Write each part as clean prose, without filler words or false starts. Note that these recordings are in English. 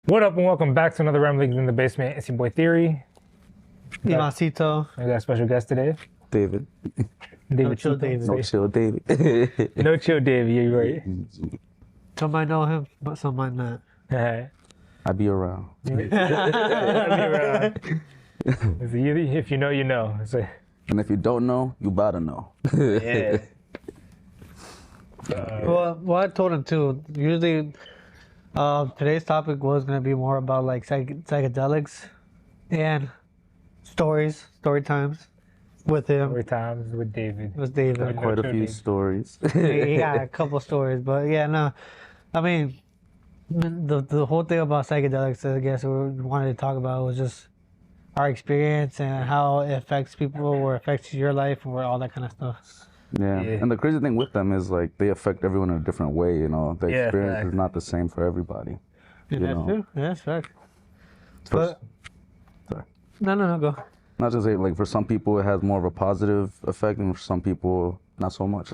What up and welcome back to another Ramblings in the Basement. It's your boy Theory. Imacito. We got a special guest today. David. No chill David. No chill, David. No chill David, yeah, you're right. Some might know him, but some might not. Alright. I be around. If you know, you know. And if you don't know, you better know. Yeah. Well, I told him too. Usually, today's topic was gonna be more about like psychedelics and story times with him. Story times with David. With David. Quite a few stories. He got a couple stories, but yeah, no. I mean, the whole thing about psychedelics, I guess, we wanted to talk about was just our experience and how it affects people or affects your life or all that kind of stuff. Yeah. And the crazy thing with them is like they affect everyone in a different way, you know. The experience is not the same for everybody. Yeah, that's true. Yeah, that's fact. Sorry. No, go. Not to say like for some people it has more of a positive effect and for some people not so much.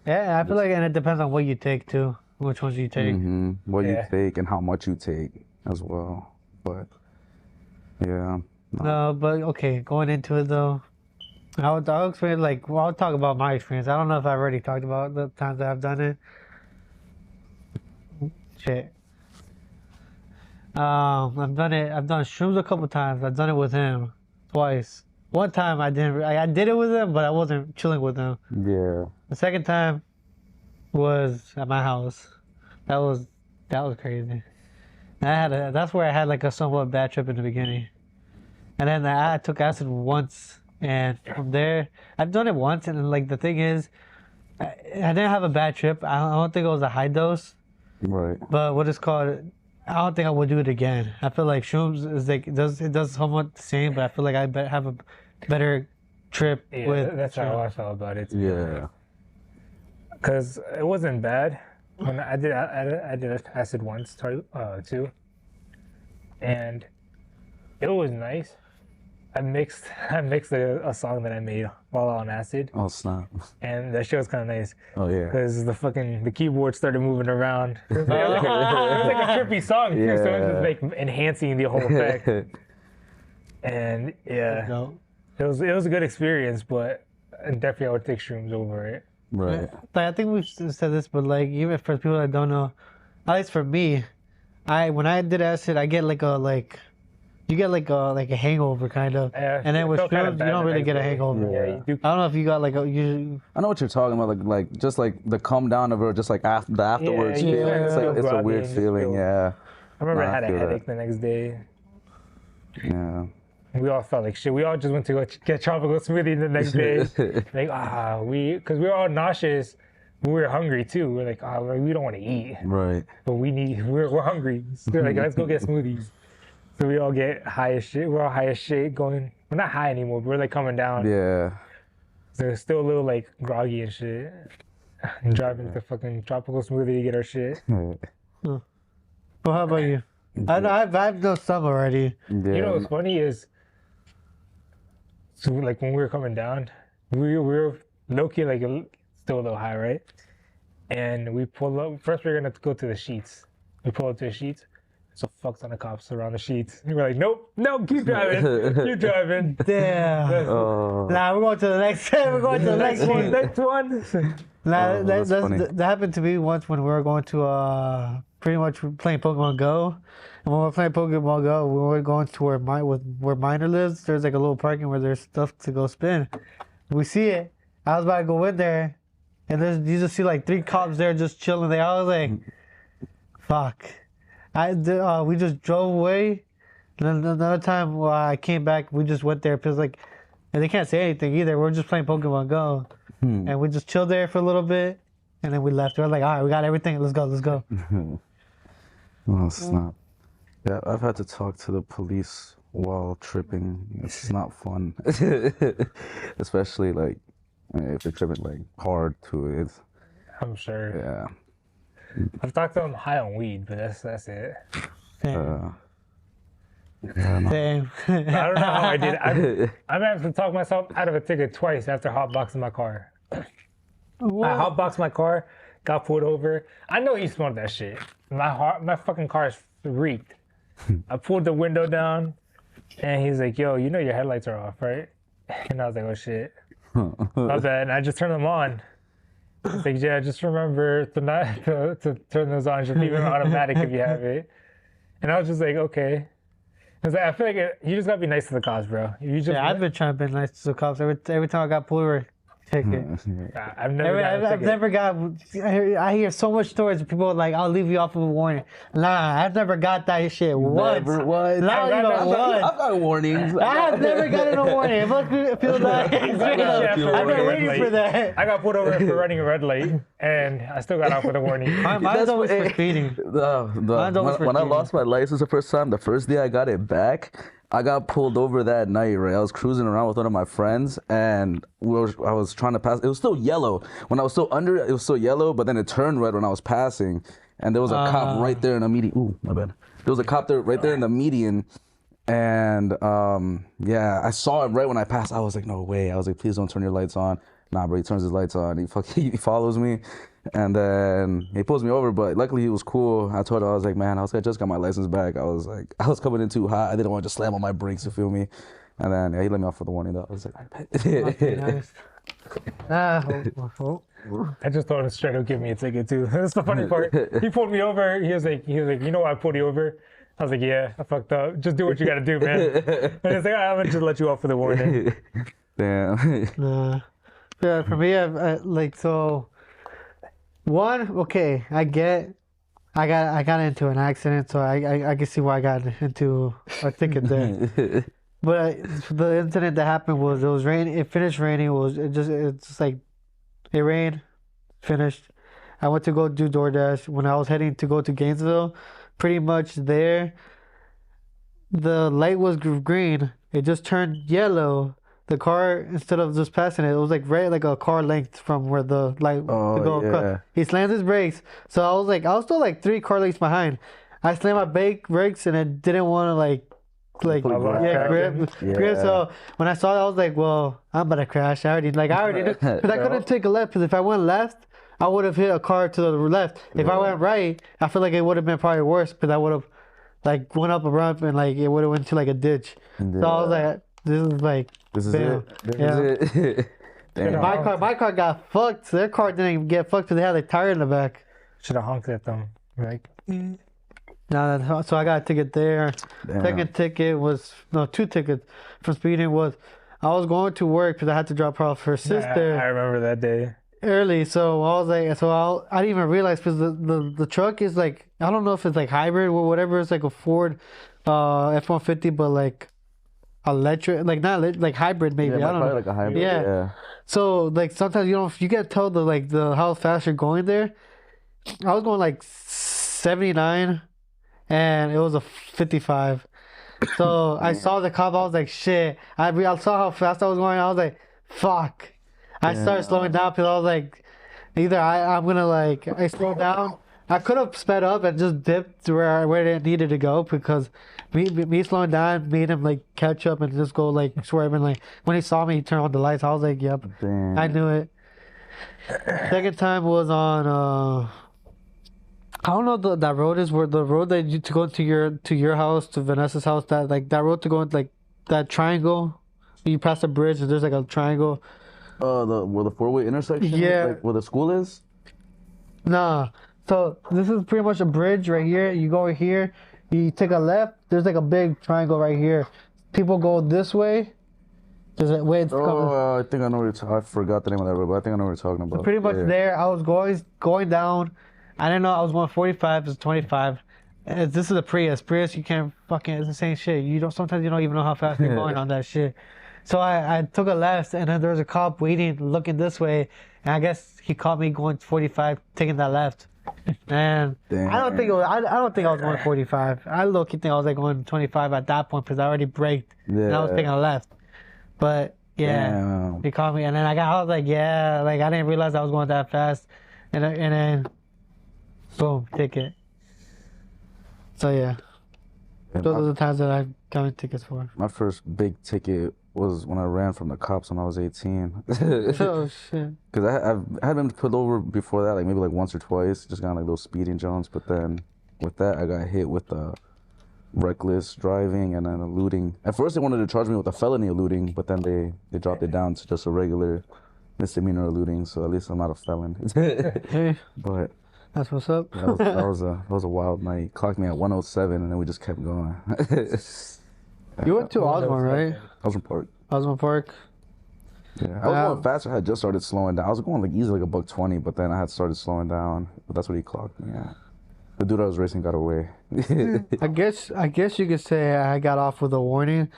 Yeah, I feel like, and it depends on what you take too. Which ones you take. What you take and how much you take as well. But yeah. No, but okay, going into it though, I'll explain, like, well, I'll talk about my experience. I don't know if I've already talked about the times that I've done it. Shit. I've done shrooms a couple times. I've done it with him twice. One time I did it with him, but I wasn't chilling with him. Yeah. The second time was at my house. That was crazy. That's where I had like a somewhat bad trip in the beginning. And then I took acid once, and from there, I've done it once, and like the thing is, I didn't have a bad trip. I don't think it was a high dose. Right. But what it's called, I don't think I would do it again. I feel like shrooms is like it does somewhat the same, but I feel like I have a better trip with. That's how I felt about it. Yeah. Because it wasn't bad. When I did acid once too, and it was nice. I mixed a song that I made while on acid. Oh snap! And that shit was kind of nice. Oh yeah. Because the keyboard started moving around. It was like a trippy song too, so it was just like enhancing the whole effect. And yeah, it was a good experience, but definitely I would take shrooms over it. Right. Like, I think we've said this, but like even for people that don't know, at least for me, when I did acid, I get you get like a hangover kind of, and then with shrooms you don't really get a hangover. Yeah, you do. I don't know if you got like I know what you're talking about, like just like the come down of it, or just like the afterwards feeling. It's a weird feeling. Yeah. I remember I had a headache the next day. Yeah. We all felt like shit. We all just went to go get tropical smoothie the next day. Like because we were all nauseous. We were hungry too. We're like, we don't want to eat. Right. But we're hungry. So we're like, let's go get smoothies. So we all get high as shit. We're all high as shit going. We're not high anymore, but we're like coming down. Yeah. So it's still a little like groggy and shit. And driving to fucking tropical smoothie to get our shit. Well, how about you? I've done some already. Yeah. You know what's funny is, so like when we were coming down, we were low-key like still a little high, right? And we pull up. First we were gonna go to the sheets. We pull up to the sheets. So fuck ton of cops around the sheets. And we're like, nope, keep driving. Keep driving. Damn. Nah, we're going to the next one. Next one. Nah, that happened to me once when we were going to pretty much playing Pokemon Go. And when we were playing Pokemon Go, we were going to where Miner lives. There's like a little parking where there's stuff to go spin. We see it. I was about to go in there, and you just see like 3 cops there just chilling there. I was like, fuck. We just drove away. And then another time I came back, we just went there because and they can't say anything either. We're just playing Pokemon Go, and we just chilled there for a little bit, and then we left. We're like, all right, we got everything. Let's go. Oh snap! Yeah, I've had to talk to the police while tripping. It's not fun, especially like if they're tripping like hard to it. I'm sure. Yeah. I've talked to them high on weed, but that's it. Damn. I don't know how I did it. I might have to talk myself out of a ticket twice after hotboxing my car. What? I hotboxed my car, got pulled over. I know he smelled that shit. My fucking car is reeked. I pulled the window down, and he's like, "Yo, you know your headlights are off, right?" And I was like, "Oh shit, my bad." And I just turned them on. He's like, "Yeah, just remember to turn those on. Just leave it automatic if you have it." And I was just like, "Okay." Cause I feel like you just gotta be nice to the cops, bro. You just I've been trying to be nice to the cops every time I got pulled over. Ticket. I've never got. I hear so much stories of people like, "I'll leave you off of a warning." Nah, I've never got that shit once. Never was. Not even once. I've got warnings. I have never gotten a warning. It must feel like I've been waiting for that. I got pulled over for running a red light, and I still got off with a warning. Mine's always for speeding. When I lost my license the first time, the first day I got it back, I got pulled over that night, right? I was cruising around with one of my friends, and I was trying to pass. It was still yellow. When I was still under it, was still yellow, but then it turned red when I was passing, and there was a cop right there in the median. Ooh, my bad. There was a cop there right there in the median, and yeah, I saw him right when I passed. I was like, no way. I was like, please don't turn your lights on. Nah, bro, he turns his lights on. He follows me. And then he pulls me over, but luckily he was cool. I told him, I was like, man, I just got my license back. I was coming in too hot. I didn't want to just slam on my brakes, you feel me? And then he let me off for the warning though. I was like, I bet. I just thought him straight up give me a ticket too. That's the funny part. He pulled me over. He was like, you know why I pulled you over? I was like, yeah, I fucked up. Just do what you gotta do, man. And he's like, I'm gonna just let you off for the warning. Damn. Nah. Yeah, for me, okay, I got into an accident, so I can see why I got into a ticket there. But the incident that happened was it was rain. It finished raining. It's just like it rained, finished. I went to go do DoorDash when I was heading to go to Gainesville. Pretty much there, the light was green. It just turned yellow. The car, instead of just passing it, it was like right like a car length from where the light to go across. He slams his brakes. So I was still like 3 car lengths behind. I slammed my brakes and it didn't want to grip. So when I saw that, I was like, well, I'm about to crash. I already knew, because I couldn't take a left, because if I went left, I would have hit a car to the left. If I went right, I feel like it would have been probably worse, because I would have like went up a ramp and like it would have went to like a ditch. So I was like, this is it. Damn. My car got fucked. Their car didn't even get fucked because they had a tire in the back. Should have honked at them. Like, no, so I got a ticket there. Damn. Second ticket was 2 tickets from speeding. Was I was going to work because I had to drop her off her sister. I remember that day. Early, so I was like, I didn't even realize because the truck is like, I don't know if it's like hybrid or whatever. It's like a Ford F-150, but like electric, like not like hybrid maybe. Yeah, I don't know. Like a hybrid. Yeah. So like sometimes you can't tell the how fast you're going there. I was going like 79, and it was a 55. So I saw the cop. I was like, shit. I saw how fast I was going. I was like, fuck. I started slowing down because I was like, either I'm gonna like I slowed down. I could have sped up and just dipped to where it needed to go, because me slowing down made him like catch up and just go like swerving. Like when he saw me, he turned on the lights. I was like, yep, damn. I knew it. Second time was on I don't know that road is where the road that you to go to your house, to Vanessa's house, that road to go into like that triangle. You pass the bridge and there's like a triangle. Where the 4-way intersection? Yeah. Like where the school is? Nah. So this is pretty much a bridge right here. You go here, you take a left. There's like a big triangle right here. People go this way. There's a way it's coming. I think I know what you're talking. I forgot the name of that road, but I think I know what you're talking about. So pretty much there. I was going down. I didn't know I was going 45. It's 25. This is a Prius. Prius, you can't fucking. It's the same shit. Sometimes you don't even know how fast you're going on that shit. So I took a left, and then there was a cop waiting, looking this way, and I guess he caught me going 45, taking that left. And damn. I don't think I was going 45. I low-key think I was like going 25 at that point because I already braked and I was taking a left. But yeah, damn. He caught me, and then I was like, yeah, like I didn't realize I was going that fast, and then boom, ticket. So yeah, those are the times that I got tickets for. My first big ticket was when I ran from the cops when I was 18. Oh shit! Because I had been pulled over before that, like maybe like once or twice, just got like those speeding zones. But then with that, I got hit with the reckless driving and then eluding. At first they wanted to charge me with a felony eluding, but then they dropped it down to just a regular misdemeanor eluding, so at least I'm not a felon. Hey, But that's what's up. that was a wild night. Clocked me at 107 and then we just kept going. You went to Osborne, right? Osborne Park. Osborne Park. Yeah, I was going faster. I had just started slowing down. I was going like easily like $120, but then I had started slowing down. But that's what he clocked me at. The dude I was racing got away. I guess you could say I got off with a warning.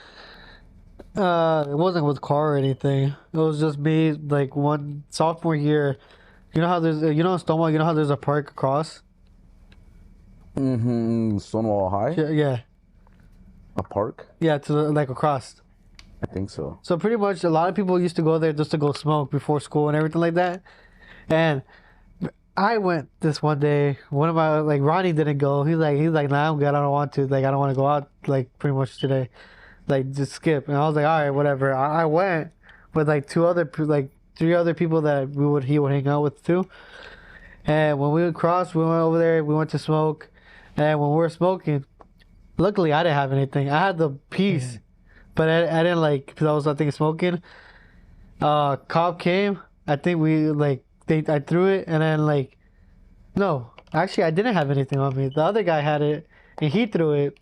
It wasn't with car or anything. It was just me, like one sophomore year. You know how there's, in Stonewall, you know how there's a park across? Mm-hmm. Stonewall High? Yeah. A park? Yeah, like across. I think so. So pretty much a lot of people used to go there just to go smoke before school and everything like that. And I went this one day. One of my, like, Ronnie didn't go. He's like, nah, I'm good. I don't want to. Like, I don't want to go out, like, pretty much today. Like, just skip. And I was like, all right, whatever. I went with like three other people that he would hang out with too. And when we would cross, we went over there. We went to smoke. And when we were smoking, luckily I didn't have anything. I had the piece, but I didn't, like, because I was, I think, smoking. Cop came. I think I threw it, and then, like, no, actually I didn't have anything on me. The other guy had it, and he threw it.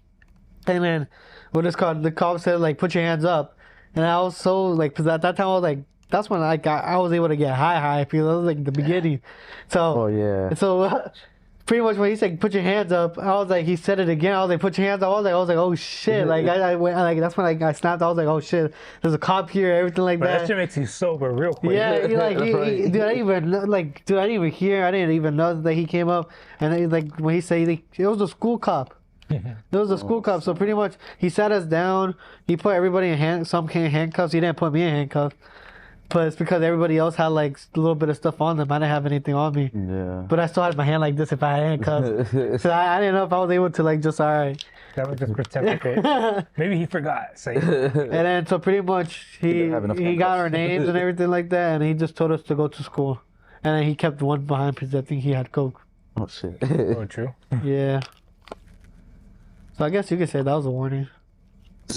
And then what it's called, the cop said, like, put your hands up. And I was so, like, because at that time I was like, that's when I was able to get high because that was like the beginning. So, Oh, yeah. So pretty much when he said put your hands up, I was like, he said it again. I was like, put your hands up. I was like, oh shit! Like I went, like, that's when I snapped. I was like, oh shit! There's a cop here, everything like But that. that shit makes you sober real quick. Yeah, dude, I didn't even know, like, dude, I didn't even hear. I didn't even know that he came up, and then, like, when he said, like, it was a school cop. It was a school cop. So pretty much, he sat us down. He put everybody in handcuffs. He didn't put me in handcuffs. But it's because everybody else had, like, a little bit of stuff on them. I didn't have anything on me. Yeah. But I still had my hand like this if I had handcuffs. So I didn't know if I was able to, like, just, all right. That would just protect it. Maybe he forgot. So And then, so pretty much, he got our names and everything like that, and he just told us to go to school. And then he kept one behind because I think he had coke. Oh, shit. oh, true. Yeah. So I guess you could say that was a warning.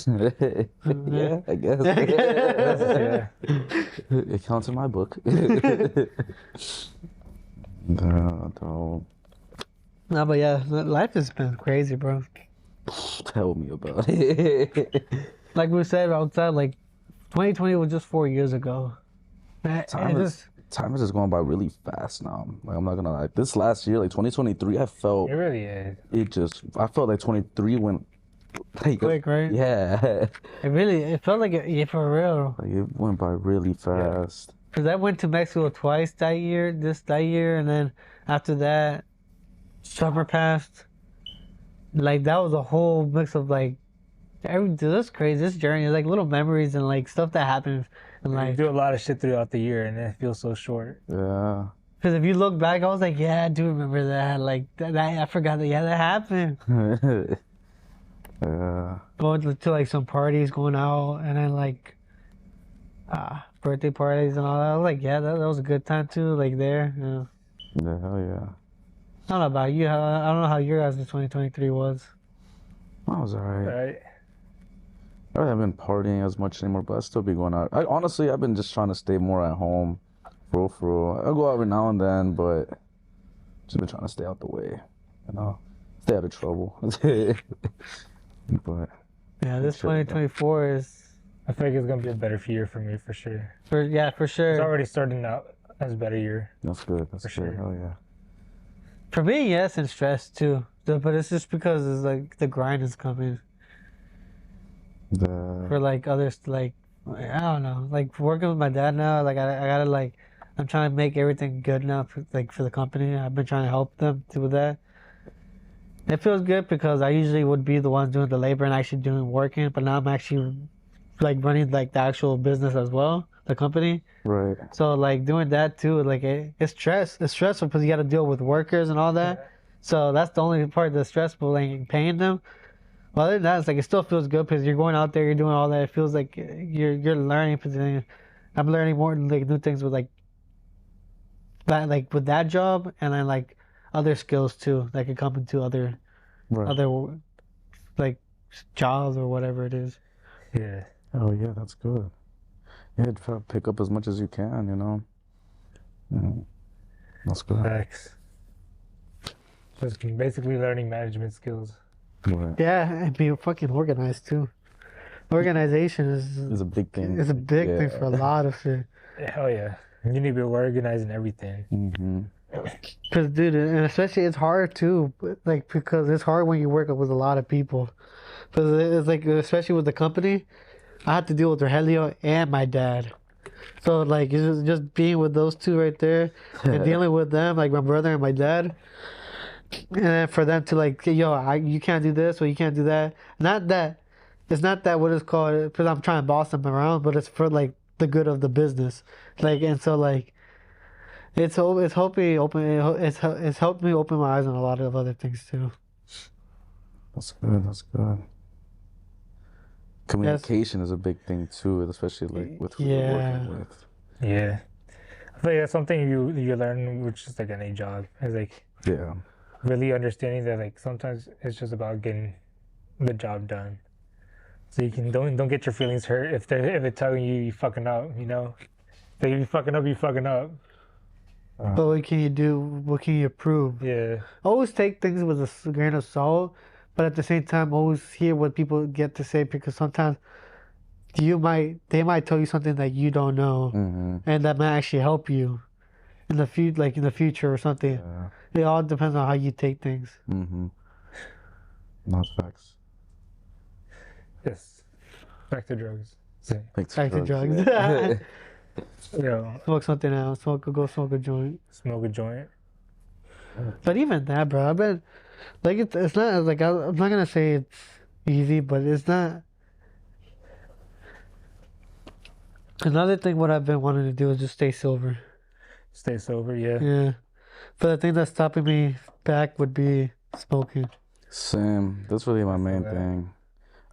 Yeah, I guess. Yeah. It counts in my book. No. No, but yeah, life has been crazy, bro. Tell me about it. Like we said outside, like 2020 was just 4 years ago. Time is just going by really fast now. Like, I'm not gonna lie. This last year, like 2023, I felt It really is. I felt like 23 went like Quick, right? Yeah. It felt like it for real. Like, it went by really fast. Cause I went to Mexico twice that year, and then after that, summer passed. Like, that was a whole mix of, like, this crazy, this journey, like little memories and, like, stuff that happens. And, You like, do a lot of shit throughout the year, and it feels so short. Yeah. because if you look back, I was like, yeah, I do remember that. Like, that I forgot that, yeah, that happened. Yeah. Going to like some parties, going out, and then like birthday parties and all that. I was like, yeah, that was a good time too. Like there, yeah. Yeah, hell yeah. I don't know about you. I don't know how your guys' 2023 was. I was alright. Right? I haven't been partying as much anymore, but I still be going out. Honestly, I've been just trying to stay more at home. For real. I go out every now and then, but just been trying to stay out the way. You know? Stay out of trouble. But Yeah, this 2024 is I feel like it's gonna be a better year for me for sure. for It's sure. already starting out as a better year. that's good. That's For good. sure. Hell yeah. For me, yes, and stress too. But it's just because it's like the grind is coming for like others. Like, I don't know. Like working with my dad now. Like I gotta, like, I'm trying to make everything good now for the company. I've been trying to help them with that. It feels good because I usually would be the one doing the labor and actually working, but now I'm actually like running like the actual business as well, the company. Right. So like doing that too, like it's stressful because you got to deal with workers and all that. So that's the only part that's stressful, like paying them. Well, other than that, it's like it still feels good because you're going out there, you're doing all that. It feels like you're learning. I'm learning more like new things with like that, like with that job, and then like other skills too that could come into other Right. other like jobs or whatever it is. Yeah. Oh yeah, that's good. Yeah, try to pick up as much as you can, you know. Yeah, that's good. Facts. Just basically learning management skills. Right. Yeah, and being fucking organized too. Organization It's a big thing. is a big thing for a lot of shit. Hell yeah. You need to be organized in everything. Mm-hmm. Cause dude, and especially it's hard too, like because it's hard when you work with a lot of people. Cause it's like especially with the company, I had to deal with Rogelio and my dad. So like it's just being with those two right there and dealing with them, like my brother and my dad. And then for them to like, yo, you can't do this or you can't do that. Not that, it's not that what it's called, because I'm trying to boss them around, but it's for like the good of the business. Like, and so like, it's helped me open my eyes on a lot of other things too. That's good. That's good. Communication is a big thing too, especially like with who you're working with. Yeah. I feel like that's something you learn, which is like any job. It's like Yeah. really understanding that like sometimes it's just about getting the job done. So you can don't get your feelings hurt if they're telling you fucking up, you know. If you fucking up, you fucking up. But what can you do? What can you prove? Yeah. Always take things with a grain of salt, but at the same time, always hear what people get to say, because sometimes they might tell you something that you don't know, and that might actually help you in the future or something. Yeah. It all depends on how you take things. Not facts. Yes. Back to drugs. So, Back to drugs. Yeah. yo, Smoke something else. Go smoke a joint. smoke a joint. But even that, bro, I've been like it's not like I'm not gonna say it's easy, but it's not. Another thing, what I've been wanting to do is just stay sober. Stay sober, yeah. Yeah, but the thing that's stopping me back would be smoking. Same. That's really my main thing.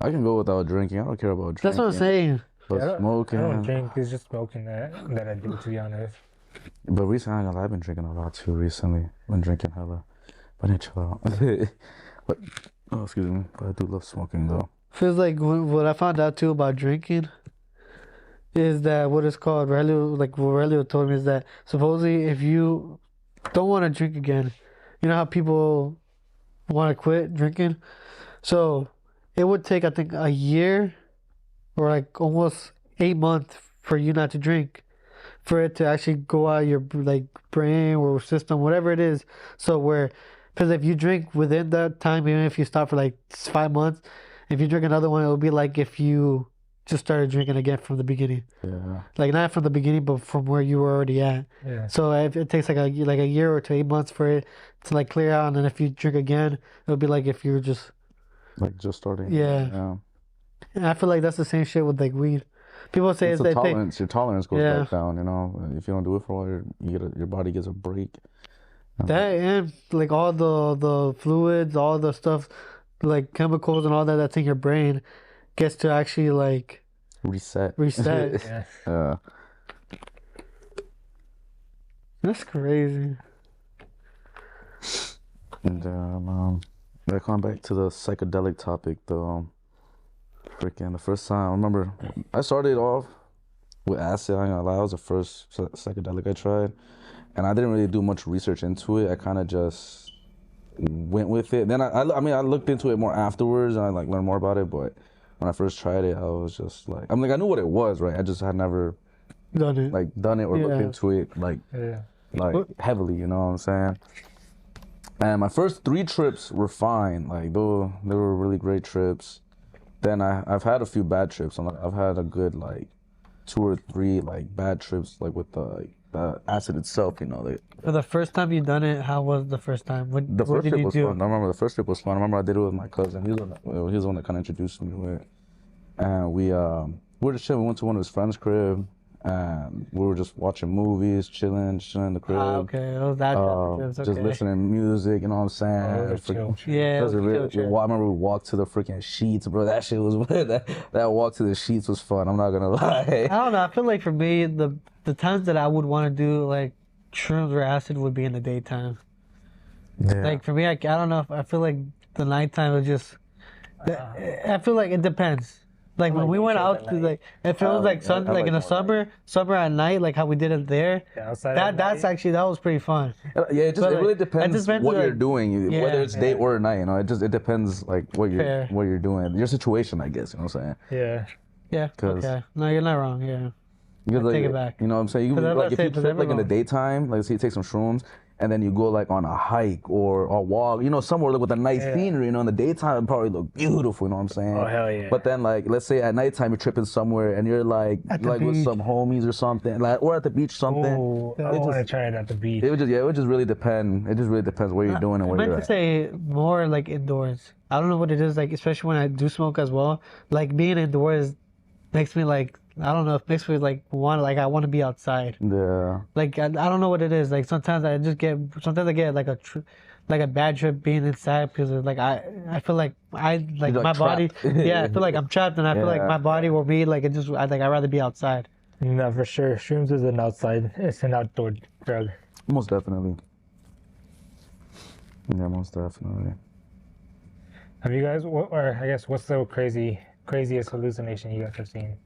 I can go without drinking. I don't care about drinking. That's what I'm saying. But Yeah, smoking. I don't drink. It's just smoking that I do, to be honest. But recently, I've been drinking a lot too. Recently, been drinking hella. But I need to chill out. But oh, excuse me. But I do love smoking though. Feels like what I found out too about drinking is that what it's called, what Aurelio told me is that supposedly if you don't want to drink again, you know how people want to quit drinking? So it would take, I think, a year or like almost 8 months for you not to drink, for it to actually go out of your like brain or system, whatever it is. So because if you drink within that time, even if you stop for like 5 months, if you drink another one, it would be like if you just started drinking again from the beginning. Yeah. Like not from the beginning, but from where you were already at. Yeah. So if it takes like a year or 8 months for it to like clear out, and then if you drink again, it'll be like if you're just Like just starting. Yeah. And I feel like that's the same shit with like weed. People say It's it's a tolerance. Your tolerance goes back down. You know, if you don't do it for a while, your body gets a break. That and like all the fluids, all the stuff, like chemicals and all that's in your brain, gets to actually like reset. Yeah. Yeah. That's crazy. And coming back to the psychedelic topic though. Freaking the first time I remember, I started off with acid. I ain't gonna lie, that was the first psychedelic I tried, and I didn't really do much research into it. I kind of just went with it. Then I looked into it more afterwards, and I like learned more about it. But when I first tried it, I was just like, I knew what it was, right? I just had never Done it. or looked into it like heavily. You know what I'm saying? And my first 3 trips were fine. Like they were really great trips. Then I've had a few bad trips. I've had a good like 2 or 3 like bad trips, like with the acid itself. You know. For the first time you done it, how was the first time? What first did trip you was do? fun. I remember the first trip was fun. I remember I did it with my cousin. He was the one that kind of introduced me to it. And we were just chilling. We went to one of his friends' crib, and we were just watching movies, chilling in the crib. Okay, it was that type of trips, okay. Just listening to music, you know what I'm saying? Yeah, I remember we walked to the freaking sheets, bro. That shit was that walk to the sheets was fun. I'm not gonna lie. I don't know. I feel like for me, the times that I would want to do like shrooms or acid would be in the daytime. Yeah. Like for me, I don't know. I feel like the nighttime is just I feel like it depends. Like when we went out to like, if it was like sun, like in the summer at night, like how we did it there. Yeah, outside That's actually that was pretty fun. Yeah, it really depends what you're like, doing, whether it's day or night. You know, it depends like what you're doing, your situation, I guess. You know what I'm saying? Yeah. Yeah. Okay. No, you're not wrong. Yeah. Because, like, take it back. You know what I'm saying? You like if you trip like in the daytime, like say you take some shrooms, and then you go like on a hike or a walk, you know, somewhere like with a nice scenery. You know, in the daytime it probably look beautiful. You know what I'm saying? Oh hell yeah! But then like let's say at nighttime you're tripping somewhere and you're like with some homies or something, like or at the beach something. Oh, I want to try it at the beach. It would just really depend. It just really depends what you're doing and where you're at. I meant to say more like indoors. I don't know what it is like, especially when I do smoke as well. Like being indoors makes me like. I don't know. It makes me like I want to be outside. Yeah. Like I don't know what it is. Like sometimes I get like a bad trip being inside because like I feel like my trapped. body. Yeah, I feel like I'm trapped and I feel like my body will be like I'd rather be outside. No, for sure. Shrooms is an outside. It's an outdoor drug. Most definitely. Yeah, most definitely. Have you guys? Or I guess what's the craziest hallucination you guys have seen?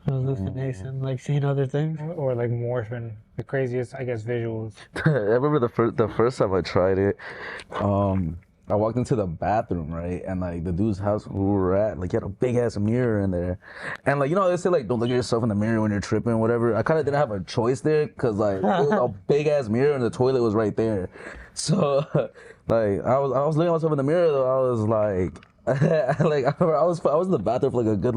Hallucination, like seeing other things, or like morphine, the craziest, I guess, visuals. I remember the first time I tried it. I walked into the bathroom, right, and like the dude's house who we were at, like he had a big ass mirror in there, and like you know they say like don't look at yourself in the mirror when you're tripping, or whatever. I kind of didn't have a choice there because like it was a big ass mirror and the toilet was right there, so like I was looking at myself in the mirror though. I was like, I was in the bathroom for like a good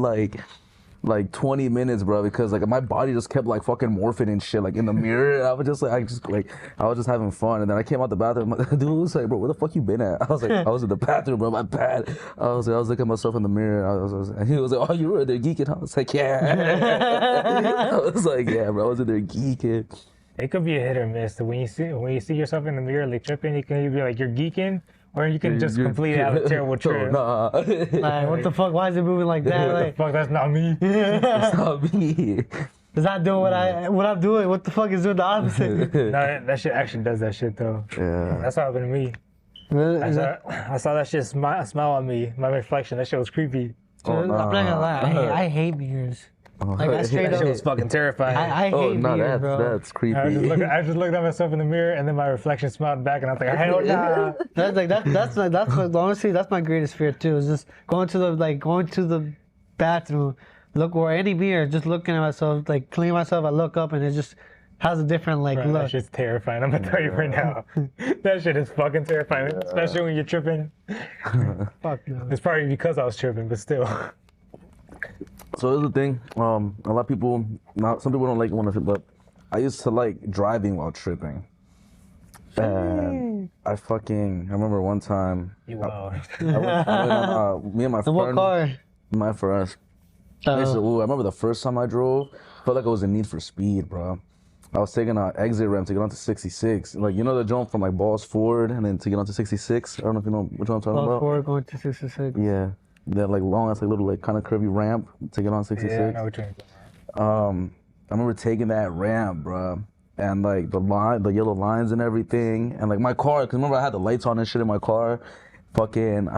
like 20 minutes, bro, because like my body just kept like fucking morphing and shit like in the mirror. And I was just I was just having fun, and then I came out the bathroom. The dude was like, "Bro, where the fuck you been at?" I was like, "I was in the bathroom, bro. My bad." I was looking at myself in the mirror. And he was like, "Oh, you were there geeking?" I was like, "Yeah." I was like, "Yeah, bro, I was in there geeking." It could be a hit or miss. When you see yourself in the mirror like tripping, you can either be like you're geeking. Or you can just completely have a terrible trip. Nah. Like, what the fuck? Why is it moving like that? What like, the fuck? That's not me. That's not me. It's not doing what I'm doing. What the fuck is doing the opposite? No, that shit actually does that shit though. Yeah. That's what happened to me. Really? I saw that shit smile on me. My reflection. That shit was creepy. I'm not gonna lie. I hate mirrors. Like I straight That up. shit was fucking terrifying. I hate mirrors, bro. That's creepy. I just looked at myself in the mirror, and then my reflection smiled back, and I was like, hell nah. That's honestly that's my greatest fear too. Is just going to the bathroom, look or any mirror, just looking at myself, like cleaning myself. I look up and it just has a different like Bro, look. That shit's terrifying. I'm gonna tell you right now. That shit is fucking terrifying, especially when you're tripping. Fuck no. It's probably because I was tripping, but still. So here's the thing. A lot of people, some people don't like it when I trip, but I used to like driving while tripping. And I remember one time. You wild. Me and my friend. What car? My first. I remember the first time I drove, felt like I was in Need for Speed, bro. I was taking an exit ramp to get onto 66. Like, you know the jump from like Balls Forward and then to get onto 66? I don't know if you know which one I'm talking about. Balls Forward going to 66. Yeah. That like long ass like little like kind of curvy ramp to get on 66. Yeah, I know what you're I remember taking that ramp, bro, and like the yellow lines and everything, and like my car, cause remember I had the lights on and shit in my car. I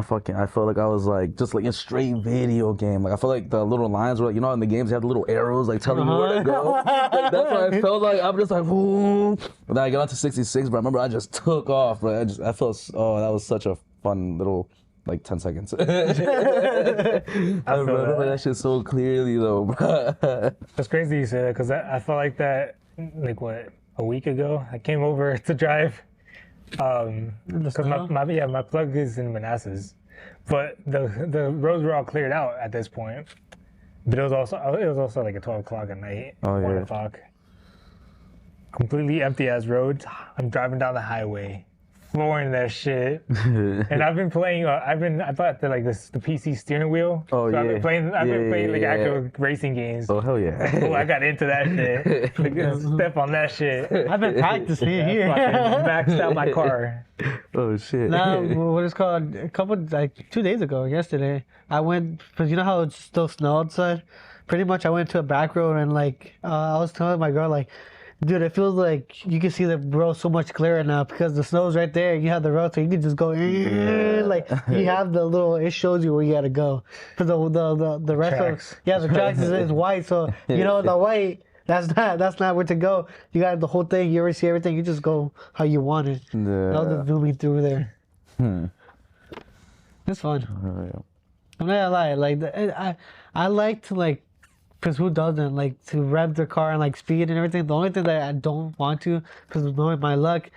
felt like I was like just like in straight video game. Like I felt like the little lines were like, you know, in the games you have the little arrows like telling you where to go. Like, that's what I felt like. I'm just like, ooh. And then I got onto 66, but I remember I just took off, bro. I felt, that was such a fun little. Like 10 seconds. I remember that shit so clearly though, bro. It's crazy you say that because I felt like that like a week ago. I came over to drive because my plug is in Manassas, but the roads were all cleared out at this point. But it was also like at 12 o'clock at night, 1 o'clock. Completely empty ass roads. I'm driving down the highway. Flooring that shit, and I've been playing. I bought the PC steering wheel. Oh, so I've been playing actual racing games. Oh hell yeah! Oh, I got into that shit. Step on that shit. I've been practicing here. Maxed out my car. Oh shit! Now what it's called? Like 2 days ago, yesterday, I went because you know how it's still snow outside. Pretty much, I went to a back road and like I was telling my girl like. Dude, it feels like you can see the road so much clearer now because the snow's right there. You have the road, so you can just go like you have the little. It shows you where you gotta go. Because the rest Tracks. of the tracks is white, so you know the white. That's not where to go. You got the whole thing. You already see everything. You just go how you want it. Yeah. I'll just zooming through there. It's fun. Yeah. I'm not gonna lie. Like I like to like. Because who doesn't like to rev their car and like speed and everything? The only thing that I don't want to, because of knowing my luck,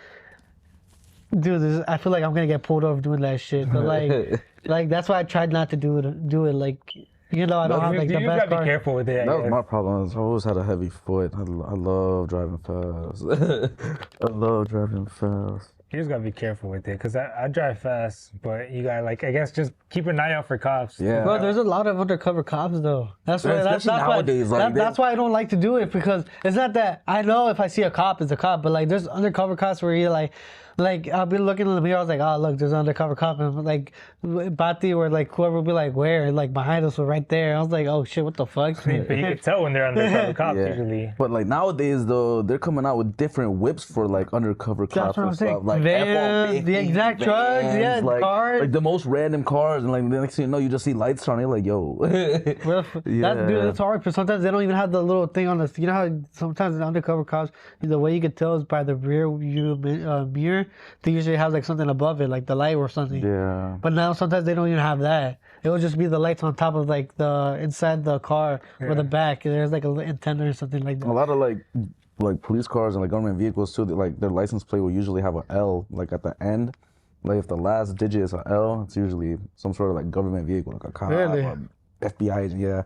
dude, I feel like I'm gonna get pulled over doing that shit. But like that's why I tried not to do it. Like, you know, I don't have like the You best gotta car. be careful with it. That was my problem. I always had a heavy foot. I love driving fast. I love driving fast. You just gotta be careful with it, cause I drive fast, but you gotta like I guess just keep an eye out for cops. Yeah. Bro, there's a lot of undercover cops though. That's why. Especially nowadays, like, That's why I don't like to do it because it's not that I know if I see a cop, it's a cop, but like there's undercover cops where you're like I'll be looking in the mirror, I was like, oh look, there's an undercover cop, and like Bati or like whoever will be like, where? And, like behind us or right there. I was like, oh shit, what the fuck? But you can tell when they're undercover cops Yeah. usually. But like nowadays though, they're coming out with different whips for like undercover cops what I'm and saying. stuff. Like Vans, F-150 the exact trucks, yeah, like, cars. like the most random cars, and like the next thing you know, you just see lights on. You're like, yo. That's hard because sometimes they don't even have the little thing on the. You know how sometimes in undercover cops, the way you can tell is by the rear view mirror. They usually have like something above it, like the light or something. Yeah. But now sometimes they don't even have that. It will just be the lights on top of like the inside the car or the back. There's like a little antenna or something like that. A lot of like police cars and like government vehicles too. Like their license plate will usually have an L like at the end. Like if the last digit is an L, it's usually some sort of like government vehicle, like a cop Really? or FBI agent. Yeah.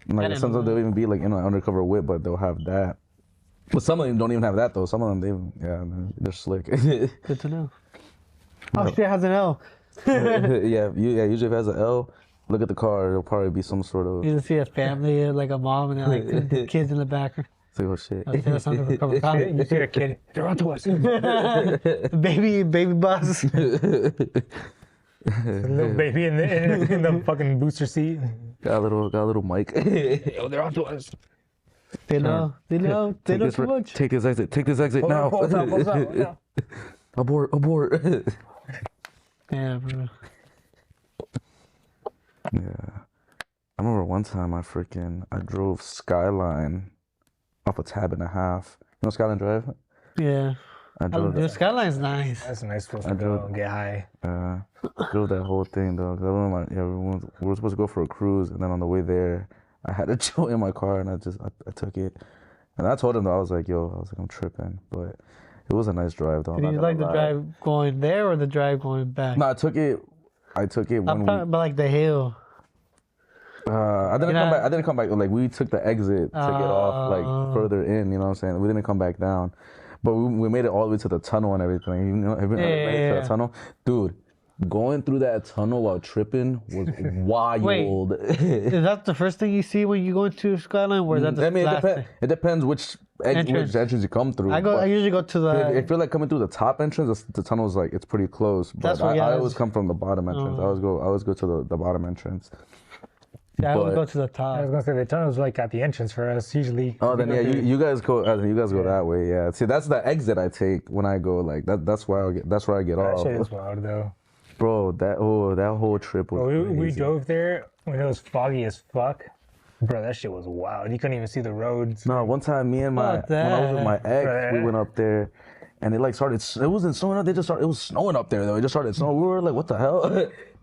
And, like didn't sometimes know they'll even be like in an undercover whip, but they'll have that. But some of them don't even have that though. Some of them they're slick. Good to know. Oh shit, it has an L. Usually if it has an L, look at the car. It'll probably be some sort of. You just see a family, like a mom and then, like two kids in the back. It's like, oh shit. I think that's undercover cop. You see a kid, they're onto us. baby bus. A little baby in the fucking booster seat. Got a little mic. Oh, they're onto us. They know too much. Take this exit now. Pulls out. Yeah. Abort. Yeah, bro. Yeah. I remember one time I drove Skyline off a tab and a half. You know Skyline Drive? Yeah. I drove The skyline's nice. That's a nice place to go and get high. drove that whole thing though. 'Cause I remember we were supposed to go for a cruise, and then on the way there, I had a joint in my car, and I took it. And I told him though, I was like, I'm tripping, but it was a nice drive though. Did you like the drive going there or the drive going back? No, I took it I'm when talking about like the hill. I didn't come back. Like we took the exit to get off like further in. You know what I'm saying? We didn't come back down, but we made it all the way to the tunnel and everything. You know, have you been to the tunnel, dude? Going through that tunnel while tripping was wild. Wait, is that the first thing you see when you go into Skyline, or is that the last thing? It depends which entrance you come through. I usually go to the. If you're like coming through the top entrance, the tunnel's like it's pretty close. But I always come from the bottom entrance. I always go to the bottom entrance. Yeah, I would go to the top. I was gonna say the tunnel's like at the entrance for us usually. Oh, then yeah, you guys go that way. Yeah, see, that's the exit I take when I go. Like that's where I get That off. shit is wild though. Bro, that whole trip was crazy. We drove there when it was foggy as fuck. Bro, that shit was wild. You couldn't even see the roads. No, one time when I was with my ex, we went up there, and it like started. It wasn't snowing up. It was snowing up there though. It just started snowing. We were like, what the hell?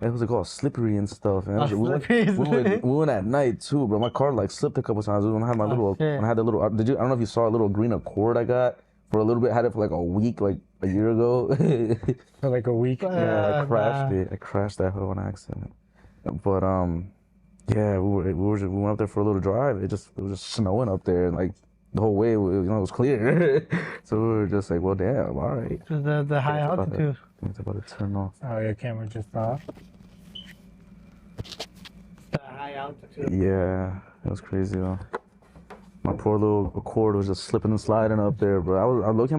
It was like all slippery and stuff. And we went at night too, bro. My car like slipped a couple times. When I had my when I had the little. I don't know if you saw a little green Accord I got for a little bit. I had it for like a week, like a year ago. For like a week. Yeah, I crashed it. I crashed that whole accident. But yeah, we went up there for a little drive. It was just snowing up there, and like the whole way, it was clear. So we were just like, well, damn, all right. The high altitude. It's about to turn off. Oh, your camera just off. The high altitude. Yeah, it was crazy though. My poor little Accord was just slipping and sliding up there, bro. I was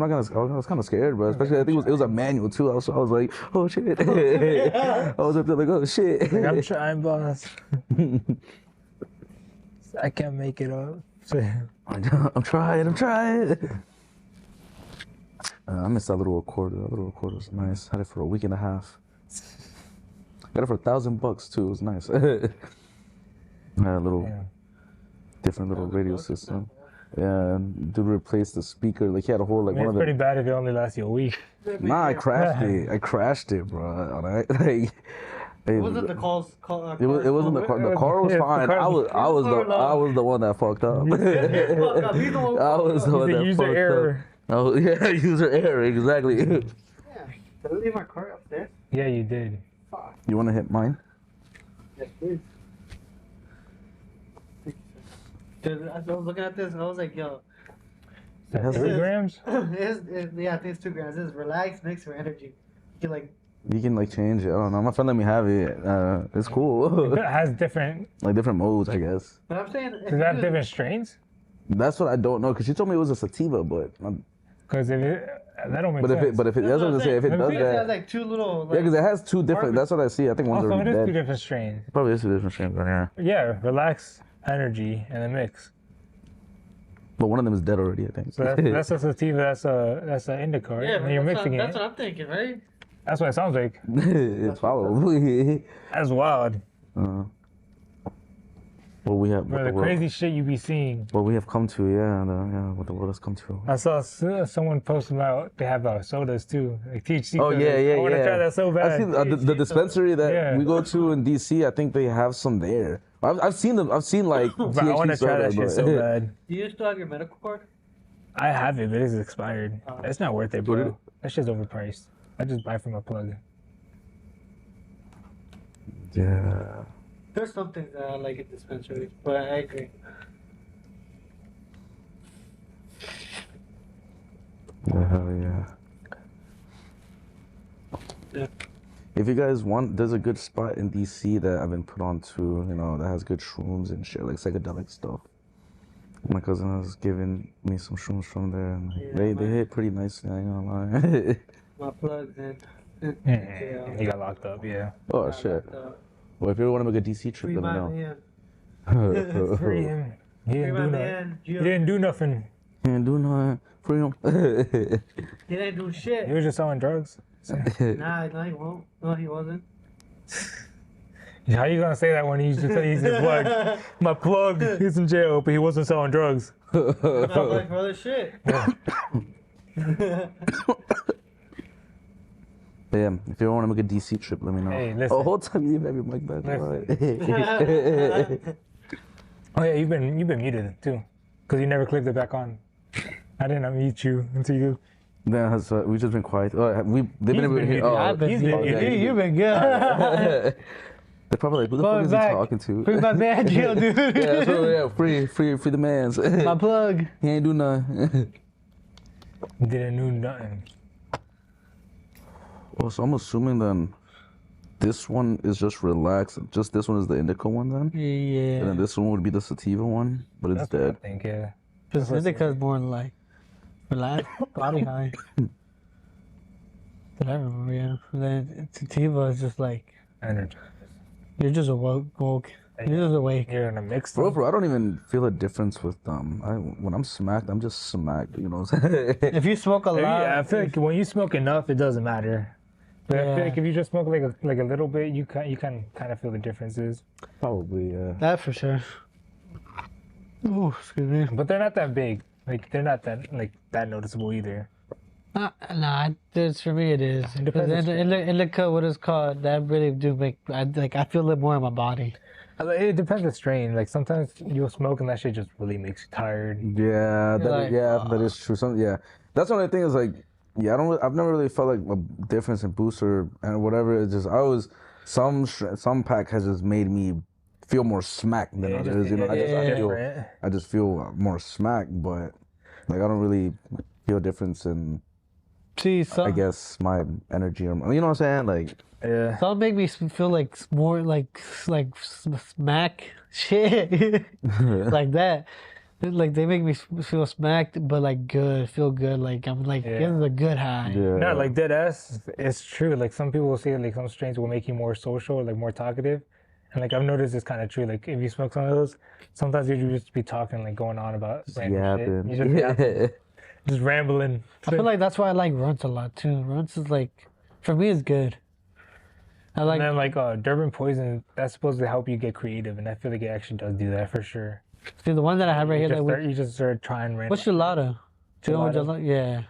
kind of scared, bro. Especially I think it was a manual too. I was like, oh shit. I was up there like, oh shit. Like, I'm trying, boss. I can't make it up. I'm trying. I missed that little recorder. That little recorder was nice. Had it for a week and a half. Got it for $1,000 too. It was nice. Had a little different little radio system. Yeah, and to replace the speaker, like he had a whole like I mean, one it's of pretty the. bad if it only lasts you a week. Nah, I crashed it. I crashed it, bro. Alright, like, It wasn't the call. it wasn't the car. The car was Yeah, the fine. car- I was the one that fucked up. I was the one that User fucked error. up. Oh yeah, user error, exactly. Yeah. Did I leave my car upstairs? Yeah, you did. You want to hit mine? Yes, please. Dude, I was looking at this and I was like, yo. Is that has 3 it. grams? Yeah, I think it's 2 grams. This is relax, mix for energy. You like. You can like change it. I don't know. My friend let me have it. It's cool. It has different. Like different modes, I guess. But I'm saying. Does it have different strains? That's what I don't know. Cause she told me it was a sativa, but Because if it, that don't make but sense. if it that's what I'm saying. If it does It has that, like 2 little. yeah, because it has 2 different. That's what I see. I think one's Also, it already is 2 dead. different strains. Probably is 2 different strains, but yeah. Yeah, relax, energy, and a mix. But one of them is dead already, I think. So that's a sativa. That's an indica, right? Yeah, and you're mixing that's it. what I'm thinking, right? That's what it sounds like. It's probably. That's wild. What we have. Bro, What the the world, crazy shit you be seeing. what we have come to, yeah, what the world has come to. I saw someone post about they have sodas too, like THC. Oh sodas. yeah, yeah, I want to yeah. try that so bad. I've seen the dispensary that Yeah. we go to in DC. I think they have some there. I've seen them. I've seen like. Bro, I want to try that shit so bad. Do you still have your medical card? I have it, but it's expired. It's not worth it, What bro. That shit's overpriced. I just buy from a plug. Yeah. There's some things that I like at dispensaries, but I agree. Yeah, hell yeah. Yeah. If you guys want, there's a good spot in DC that I've been put on to, that has good shrooms and shit, like psychedelic stuff. My cousin was giving me some shrooms from there, and they hit pretty nicely, I ain't gonna lie. My plugs in. He got locked up, yeah. Oh, shit. Well, if you ever want to make a DC trip, Free let me my know. man. Free him. He Free didn't my do nothing. man. He didn't do nothing. Can't do nothing. Free him. He didn't do shit. He was just selling drugs. Nah, no, he won't. No, he wasn't. How you gonna say that when he's just he's a plug? My plug, he's in jail, but he wasn't selling drugs. I like for other shit. But yeah, if you ever want to make a DC trip, let me know. Hey, listen. Oh, whole time you have your mic back. Oh yeah, you've been muted too, because you never clicked it back on. I didn't unmute you until you. Yeah, we've just been quiet. Oh, they've been able to been hear. muted. Oh, I've been he's good. been- You've been good. they're probably like, who the Going fuck is back. he talking to? Free my man, Jill, dude. Yeah, so, yeah, free the man's. My plug. He ain't do nothing. Didn't do nothing. Oh, so I'm assuming then this one is just relaxed. Just this one is the indica one then? And then Yeah. this one would be the sativa one, but it's That's what I dead. think, yeah. Just indica's more like relaxed, body high. But I remember, yeah. And then sativa is just like Energy. you're just woke. You're just awake. You're in a mix. Bro, I don't even feel a difference with them. When I'm smacked, I'm just smacked. You know what I'm saying? If you smoke a lot, Yeah, I feel like when you smoke enough, it doesn't matter. But I Yeah. feel like if you just smoke like a little bit, you can kind of feel the differences. Probably, yeah. that for sure. Oh, excuse me. But they're not that big. Like they're not that noticeable either. Nah, it's for me it is. It depends. Indica, what it's called, that really do make I feel it more in my body. It depends the strain. Like sometimes you'll smoke and that shit just really makes you tired. Yeah, like, that is true. That's the only thing is like, yeah, I've never really felt like a difference in booster and whatever. It's just some pack has just made me feel more smacked than others. I just feel more smacked, but like I don't really feel a difference in, See, I guess, my energy or you know what I'm saying, like. Yeah. some make me feel like more like smack shit like that. Like they make me feel smacked, but like good, feel good. Like I'm like this is a good high. Yeah. No, like dead ass. It's true. Like some people will say like some strains will make you more social, like more talkative. And like I've noticed it's kind of true. Like if you smoke some of those, sometimes you just be talking like going on about random shit. Yapping. You just be yapping. just rambling. I feel like that's why I like runts a lot too. Runts is like, for me, it's good. I like. And then like Durban Poison, that's supposed to help you get creative, and I feel like it actually does do that for sure. See the one that I have right here. You just start trying random. What's gelato? Gelato? Yeah.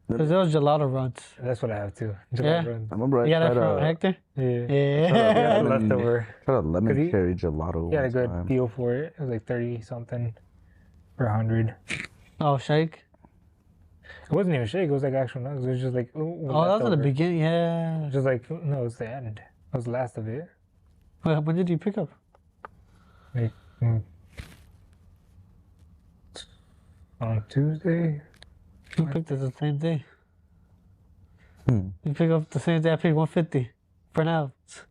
Because there was gelato runts. That's what I have too. Yeah. Runs. I remember I You got that tried from a, Hector? Yeah. Yeah. Leftover. tried a lemon he- cherry gelato. He had a one good time. deal for it. It was like 30 something for 100. Oh, shake. It wasn't even shake. It was like actual nuts. It was just like Oh, that was at the beginning. Yeah. Just like no, it's the end. That was the last of it. Wait, when did you pick up? Like on Tuesday. You picked it the same day. Hmm. You picked up the same day. I paid 150 for an ounce.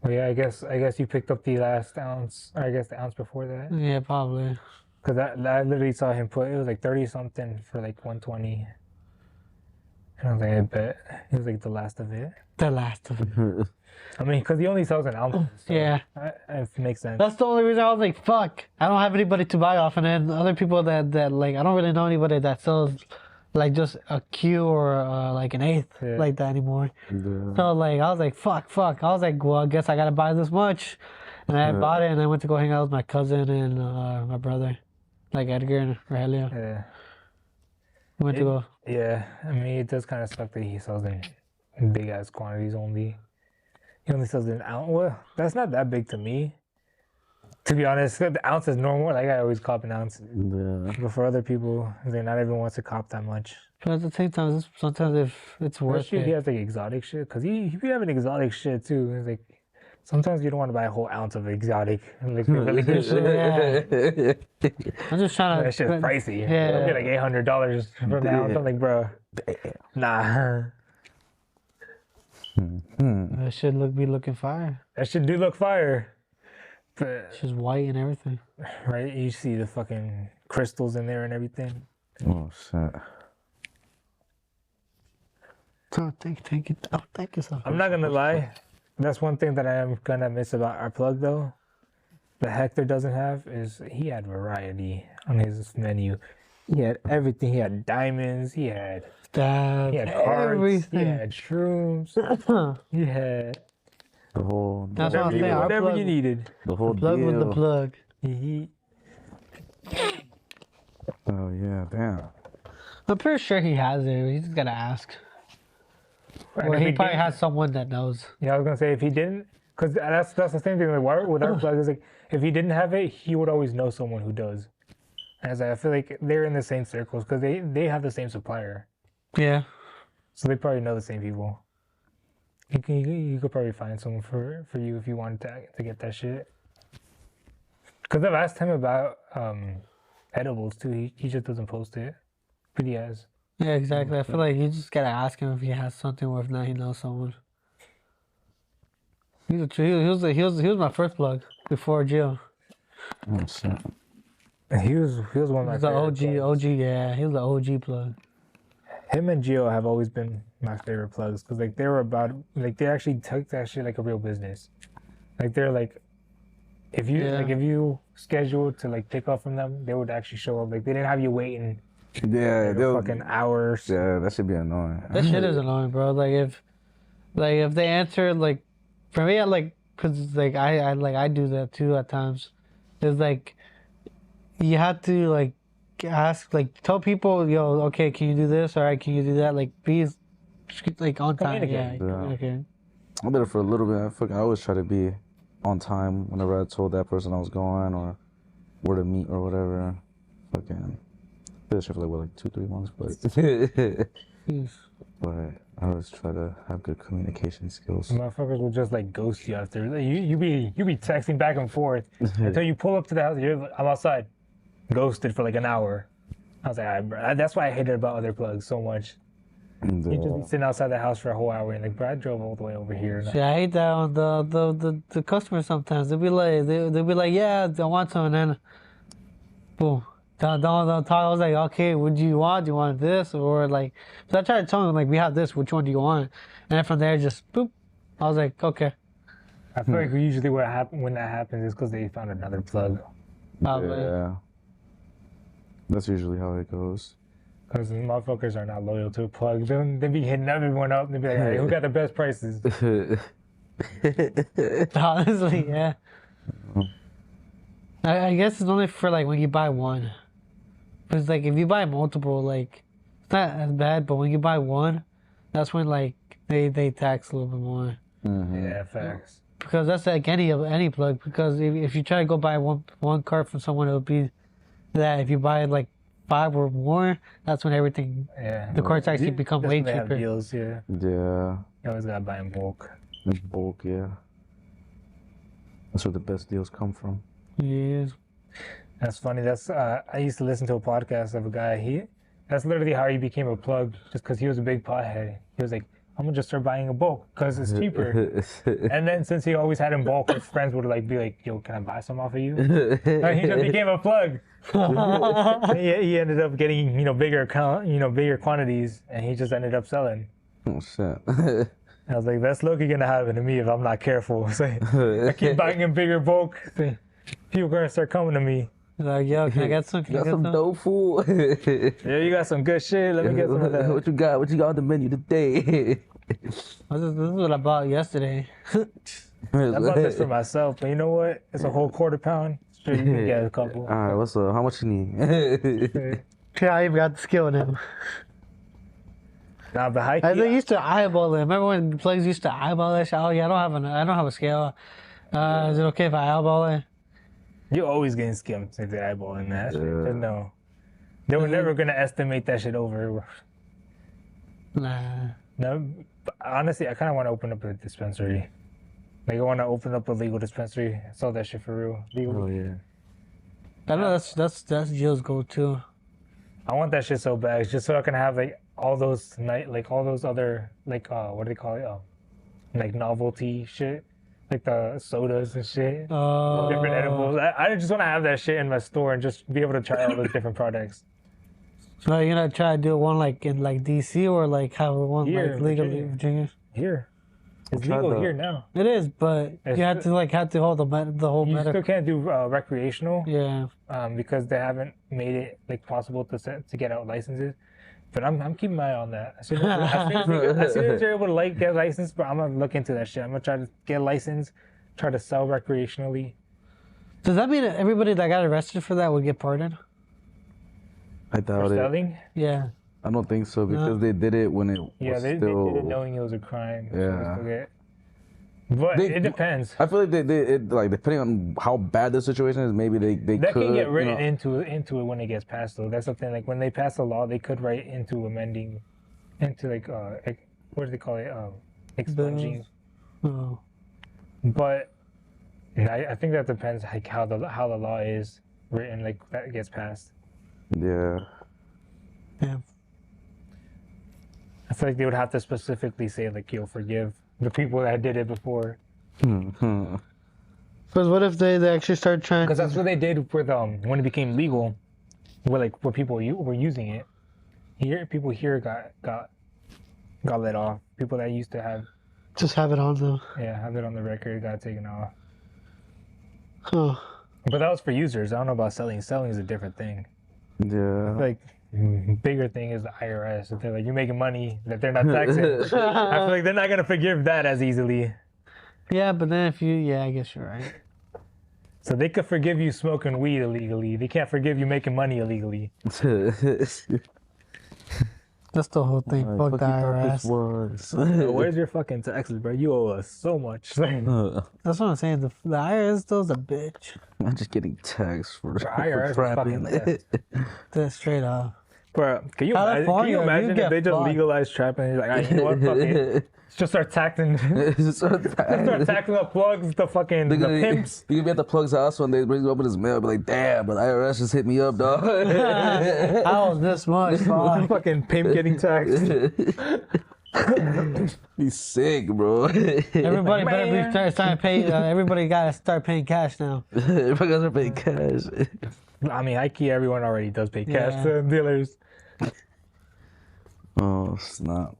Well, yeah, I guess you picked up the last ounce. Or I guess the ounce before that. Yeah, probably. Cause I literally saw him put it was like 30 something for like 120. And I was like, I bet it was like the last of it. The last of it. I mean, cause he only sells an ounce. So Yeah. it makes sense. That's the only reason I was like, fuck. I don't have anybody to buy off. And then other people that like, I don't really know anybody that sells like just a Q or like an eighth Yeah. like that anymore. Yeah. So like, I was like, fuck. I was like, well, I guess I gotta buy this much. And I bought it and I went to go hang out with my cousin and my brother, like Edgar and Rogelio. Yeah. Went to go. Yeah, I mean, it does kind of suck that he sells in big ass quantities only. He only sells an ounce. Well, that's not that big to me. To be honest, the ounce is normal. Like I always cop an ounce. Yeah. But for other people, like, not everyone wants to cop that much. But at the same time, sometimes if it's worth Especially if he it. has like exotic shit, cause he be having exotic shit too. It's like sometimes you don't want to buy a whole ounce of exotic, like really good shit. I'm just trying to. That shit's pricey. Yeah. It'll be like $800 for the ounce. I'm like, bro, nah. That should be looking fire. That shit do look fire. But It's just white and everything. right, you see the fucking crystals in there and everything. Oh shit. So thank you. Oh, thank you so much. I'm not gonna lie, that's one thing that I am gonna miss about our plug though. The Hector doesn't have is he had variety on his menu. He had everything. He had diamonds. He had That hearts. He everything. had shrooms. He had The whole. That's what I'm saying. Our whatever plug, you needed. The whole plug deal. with the plug. He Oh yeah, damn. I'm pretty sure he has it. He just gotta ask. and Or if he he probably didn't- has someone that knows. Yeah, I was gonna say if he didn't, because that's the same thing with our plug is like if he didn't have it, he would always know someone who does. And it's like, I feel like they're in the same circles because they have the same supplier, Yeah. so they probably know the same people. You could probably find someone for you if you wanted to get that shit. Because I've asked him about edibles too. He just doesn't post it, but he has. Yeah, exactly. I feel like you just gotta ask him if he has something, or if not, he knows someone. He was my first plug before Gio. Oh shit. He was one of my He's the favorite plugs. OG. Yeah, he was the OG plug. Him and Gio have always been my favorite plugs because like they were about like they actually took that shit like a real business. Like they're like, if you scheduled to like pick up from them, they would actually show up. Like they didn't have you waiting Yeah, like, they'll. fucking hours. Yeah, that should be annoying. That shit is annoying, bro. Like if they answer, like, for me, I like, cause like I do that too at times. It's like you have to like ask, like tell people, yo, okay, can you do this? All right, can you do that? Like be like on time. Yeah. Communicate. Okay. I did it for a little bit. I always try to be on time whenever I told that person I was going or where to meet or whatever. Fucking did this shit for like 2-3 months, but but I always try to have good communication skills. Motherfuckers will just like ghost you after. Like, you be texting back and forth until you pull up to the house. You're like, I'm outside, ghosted for like an hour. I was like, all right, bro. That's why I hated about other plugs so much. And, You just be sitting outside the house for a whole hour and like, bro, I drove all the way over here. Yeah, I hate that on the customers sometimes. They'll be like, yeah, I want some, and then boom. Don't talk. I was like, okay, what do you want? Do you want this? Or like, so I tried to tell them, like, we have this, which one do you want? And then from there, just boop. I was like, okay. I feel like usually when that happens is because they found another plug. Probably. yeah, that's usually how it goes. Because motherfuckers are not loyal to a plug. They be hitting everyone up. They be like, hey, who got the best prices? Honestly, yeah. I guess it's only for like when you buy one. Because like if you buy multiple, like it's not as bad. But when you buy one, that's when like they tax a little bit more. Yeah, facts. Because that's like any plug. Because if you try to go buy one cart from someone, it would be that. If you buy like 5 or more, that's when everything. Yeah. The carts actually become That's way when they have cheaper. deals, yeah. Yeah. You always gotta buy in bulk. In bulk, yeah. That's where the best deals come from. Yeah. That's funny. That's I used to listen to a podcast of a guy. That's literally how he became a plug, just because he was a big pothead. He was like, I'm gonna just start buying in bulk because it's cheaper. And then since he always had in bulk, his friends would like be like, "Yo, can I buy some off of you?" And he just became a plug. He ended up getting bigger quantities, and he just ended up selling. Oh shit. I was like, that's low-key gonna happen to me if I'm not careful. So I keep buying in bigger bulk. So people gonna start coming to me. Like, yo, can I get some? Got some dope food. Yeah, you got some good shit. Let me get some of that. What you got? What you got on the menu today? This is what I bought yesterday. I bought this for myself, but you know what? It's a whole quarter pound. Sure, you can get a couple. All right, what's up? How much you need? Yeah, I even got the skill now. Nah, but high I key, used to eyeball it. Remember when plugs used to eyeball that shit? Oh yeah, I don't have a scale. Is it okay if I eyeball it? you're always getting skimmed if they're eyeballing that shit. But no, they were never gonna estimate that shit over. Nah. No, but honestly, I kind of want to open up a dispensary. Like I want to open up a legal dispensary. Sell that shit for real. Legal. Oh yeah. I know that's Jill's goal too. I want that shit so bad, just so I can have like all those all those other what do they call it? Like novelty shit, like the sodas and shit, different edibles. I just want to have that shit in my store and just be able to try all those different products. So you're gonna try to do one like in like DC or like have one Here, like legal Virginia. Virginia? Here, it's tried legal the- here now. It is, but you have to hold the whole You still medical. can't do recreational, Yeah. because they haven't made it like possible to get out licenses. But I'm keeping my eye on that. As soon as you're able to get licensed, but I'm gonna look into that shit. I'm gonna try to get licensed, try to sell recreationally. Does that mean that everybody that got arrested for that would get pardoned? I For doubt it. selling, Yeah. I don't think so because they did it when it yeah, was they still. did it knowing it was a crime. so Yeah. they still get- But They- it depends. I feel like like depending on how bad the situation is, maybe they That could can get written you know, into it when it gets passed, though. That's the thing. Like when they pass a law, they could write into amending, into what do they call it? Expunging. Oh. But I think that depends like how the law is written, like that gets passed. Yeah. Yeah. I feel like they would have to specifically say like you'll forgive the people that did it before. Mhm. Because what if they actually start trying? Because that's what they did with when it became legal, where people were using it. People here got let off. People that used to Just have it on them. have it on the record got taken off. Huh. But that was for users. I don't know about selling. Selling is a different thing. Yeah. Like bigger thing is the IRS. If they're like you're making money that they're not taxing, I feel like they're not gonna forgive that as easily. Yeah, but then I guess you're right. So they could forgive you smoking weed illegally. They can't forgive you making money illegally. That's the whole thing. Fuck the IRS. So where's your fucking taxes, bro? You owe us so much. That's what I'm saying. The IRS still's a bitch. I'm just getting taxed for IRS is trapping. fucking pissed. That's straight up. Bro, can you California, you imagine if get they just fucked. legalized trapping? You're like, "Ah, you know what? Fuck it. Just start taxing. Start taxing the plugs, the fucking the pimps. You can be at the plug's house when they bring you up with his mail, be like, damn, but IRS just hit me up, dog. How was this much? Fuck. Fucking pimp getting taxed. He's sick, bro. Everybody better be starting to pay. Everybody gotta start paying cash now. Everybody gotta pay cash. I mean, IKEA, everyone already does pay cash Yeah. to dealers. Oh, snap.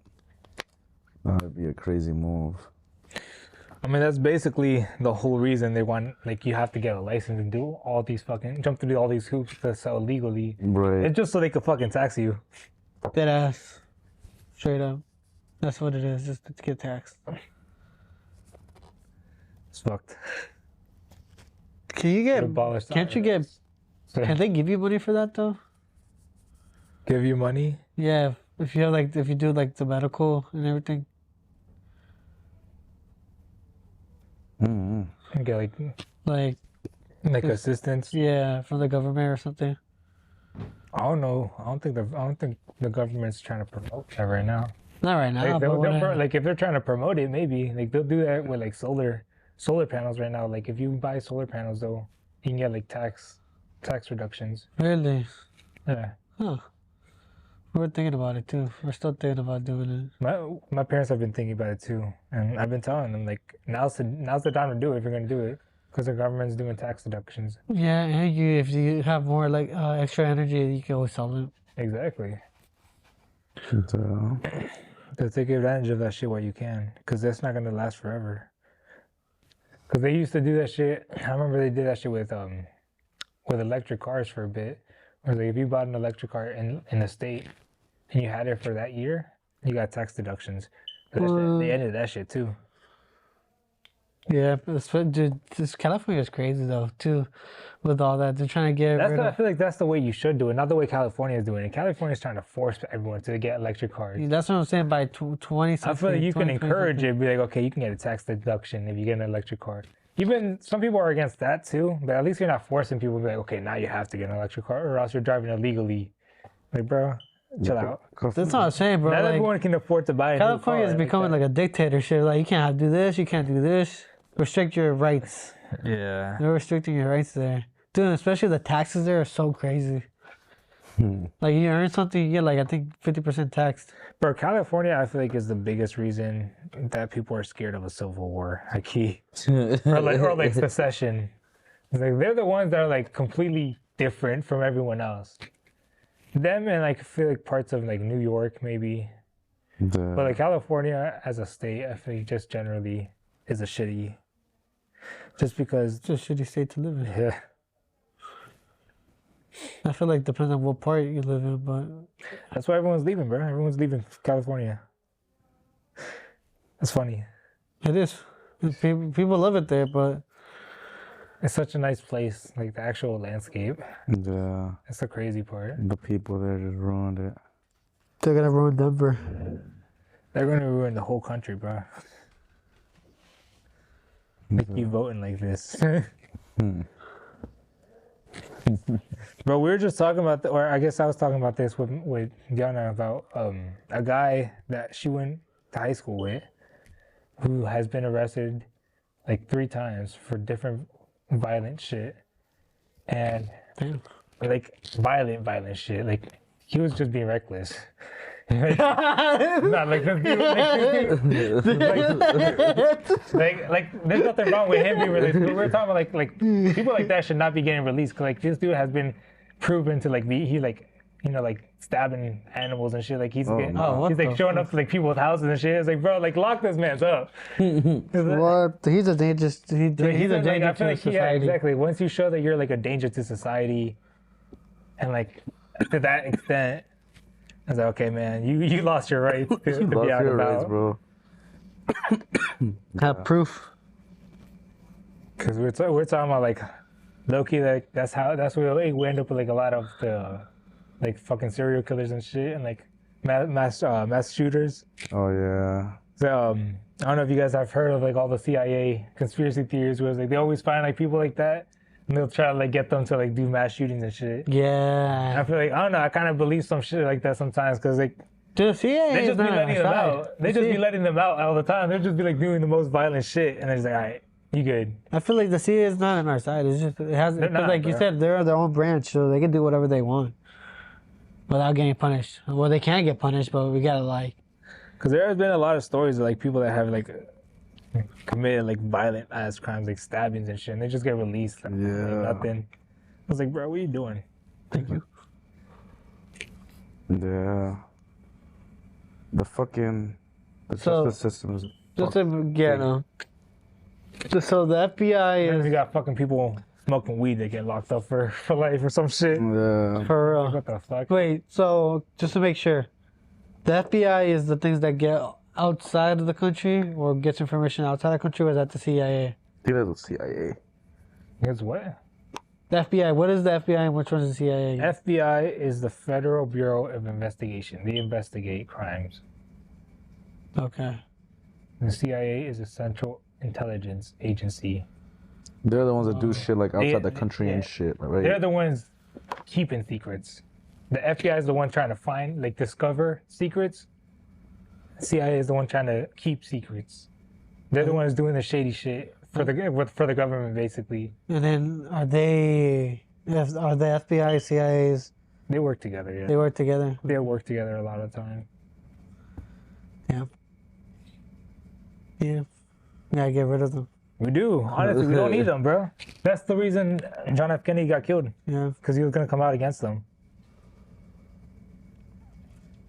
That'd be a crazy move. I mean, that's basically the whole reason they want, like, you have to get a license and do all these fucking, jump through all these hoops to sell legally. Right. It's just so they could fucking tax you. Dead ass. Straight up. That's what it is, just to get taxed. It's fucked. Can you get, Abolish can't you get, can they give you money for that though? Give you money? Yeah, if you have like, if you do like the medical and everything. Mm-hmm. Get Like assistance? Yeah, from the government or something. I don't know. I don't think the government's trying to promote that right now. Not right now, but like if they're trying to promote it, maybe like they'll do that with like solar panels right now. Like if you buy solar panels, though, you can get like tax reductions. Really? Yeah. Huh. We're thinking about it too. We're still thinking about doing it. My parents have been thinking about it too, and I've been telling them like now's the time to do it if you're gonna do it, because the government's doing tax deductions. Yeah, and if you have more like extra energy, you can always sell it. Exactly. To take advantage of that shit while you can, because that's not gonna last forever. Because they used to do that shit. I remember they did that shit with electric cars for a bit. Where like if you bought an electric car in the state and you had it for that year, you got tax deductions. But they ended that shit too. Yeah, dude, this California is crazy though too, with all that they're trying to get rid of. I feel like that's the way you should do it, not the way California is doing it. California's trying to force everyone to get electric cars. That's what I'm saying. By 20, I feel like you can encourage it, be like, okay, you can get a tax deduction if you get an electric car. Even some people are against that too, but at least you're not forcing people to be like, okay, now you have to get an electric car, or else you're driving illegally. Like, bro, chill out. That's what I'm saying, bro. Not like, everyone can afford to buy a California new car is becoming like a dictatorship. Like, you can't do this, you can't do this. Restrict your rights. Yeah. They're restricting your rights there. Dude, especially the taxes there are so crazy. Like, you earn something, you get like, I think 50% taxed. Bro, California, I feel like is the biggest reason that people are scared of a civil war. Or like secession. Like, they're the ones that are like completely different from everyone else. Them and like I feel like parts of like New York maybe. But like California as a state, I feel like just generally is a shitty. Just because It's a shitty state to live in. yeah. I feel like it depends on what part you live in, but That's why everyone's leaving, bro. Everyone's leaving California. That's funny. it is. People love it there, but It's such a nice place, like the actual landscape. Yeah. That's the crazy part. The people there just ruined it. they're gonna ruin Denver. They're gonna ruin the whole country, bro. Like you voting like this. Bro, we were just talking about, or I guess I was talking about this with Diana about a guy that she went to high school with, who has been arrested like 3 times for different violent shit, and Damn. like violent shit. Like he was just being reckless. Like, there's nothing wrong with him being released. We're talking about like people like that should not be getting released. 'Cause, like this dude has been proven to like be like stabbing animals and shit. Like he's showing up to like people's houses and shit. It's like, bro, like lock this man's up. What? He's a dangerous. He's a danger to society. Yeah, exactly. Once you show that you're like a danger to society, and like to that extent. I was like, okay, man, you lost your rights to be out and about. Bro. Have proof. Because we're talking about like low-key, like that's where we end up with like a lot of the like fucking serial killers and shit, and like mass shooters. Oh yeah. So I don't know if you guys have heard of like all the CIA conspiracy theories where it's like they always find like people like that. And they'll try to like get them to like do mass shootings and shit. Yeah. I feel like I don't know. I kind of believe some shit like that sometimes because like the CIA they just be letting them out. They just be letting them out all the time. They'll just be like doing the most violent shit, and they're just like, all right, you good. I feel like the CIA is not on our side. It's just it has. Like you said, they're their own branch, so they can do whatever they want without getting punished. Well, they can get punished, but we gotta like. Because there has been a lot of stories of like people that have like committed like violent ass crimes, like stabbings and shit, and they just get released. Like, nothing. I was like, bro, what are you doing? Thank you. Yeah. The justice system is. So the FBI is. You got fucking people smoking weed that get locked up for life or some shit. Yeah. For real. What the fuck? Wait, so just to make sure, The FBI is the things that get outside of the country or gets information outside the country, or is that the CIA? I think that's the CIA. Here's what? The FBI. What is the FBI and which one is the CIA? FBI is the Federal Bureau of Investigation. They investigate crimes. Okay. The CIA is a Central Intelligence Agency. They're the ones that do shit like outside the country and yeah. shit, right? They're the ones keeping secrets. The FBI is the one trying to find, like, discover secrets. CIA is the one trying to keep secrets. They're the ones doing the shady shit for the government, basically. And then are the FBI, CIAs? They work together. Yeah. They work together. They work together a lot of the time. Yeah. Yeah. Gotta get rid of them. We do. Honestly, we don't need them, bro. That's the reason John F. Kennedy got killed. Yeah. Because he was gonna come out against them.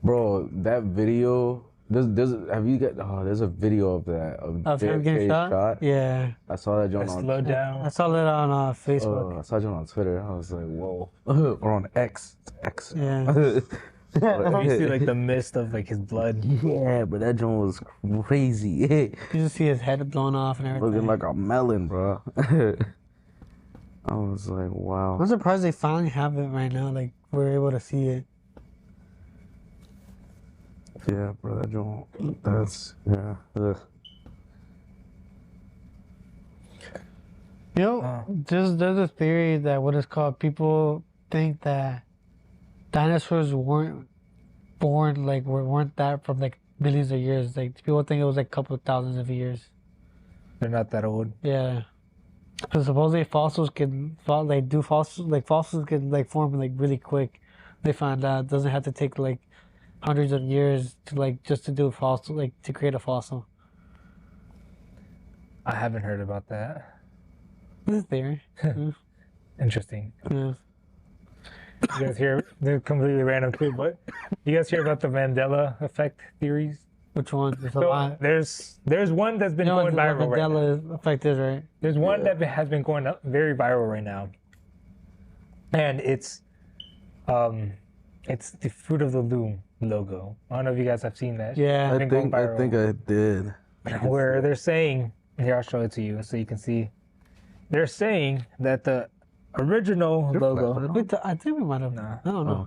Bro, that video. There's a video of that Of him getting shot? Yeah. I saw that John on. Slow down. I saw that on Facebook. I saw John on Twitter. I was like, whoa. Or on X. X. Yeah. You see like the mist of like his blood. Yeah, but that John was crazy. You just see his head blown off and everything. Looking like a melon, bro. I was like, wow. I'm surprised they finally have it right now. Like, we're able to see it. Yeah, bro, that John. Yeah. Ugh. You know, there's a theory that what is called, people think that dinosaurs weren't born, like, weren't that from, like, millions of years. Like, people think it was, like, a couple of thousands of years. They're not that old. Yeah. Because supposedly fossils can, fossils can, like, form, like, really quick. They found out it doesn't have to take, like, hundreds of years to, like, just to do a fossil, like, to create a fossil. I haven't heard about that. It's a theory. Yeah. Interesting. Yeah. You guys hear? They're completely random too, but you guys hear about the Mandela effect theories? Which one? There's a So lot. there's one that's been You know what going the viral right now. Mandela effect is, right? There's one that has been going up very viral right now, and it's the Fruit of the Loom logo. I don't know if you guys have seen that. Yeah. It's been going viral. I think I did. Where they're saying, here, I'll show it to you so you can see. They're saying that the original logo. Wait, I think we might have. Nah. I don't know.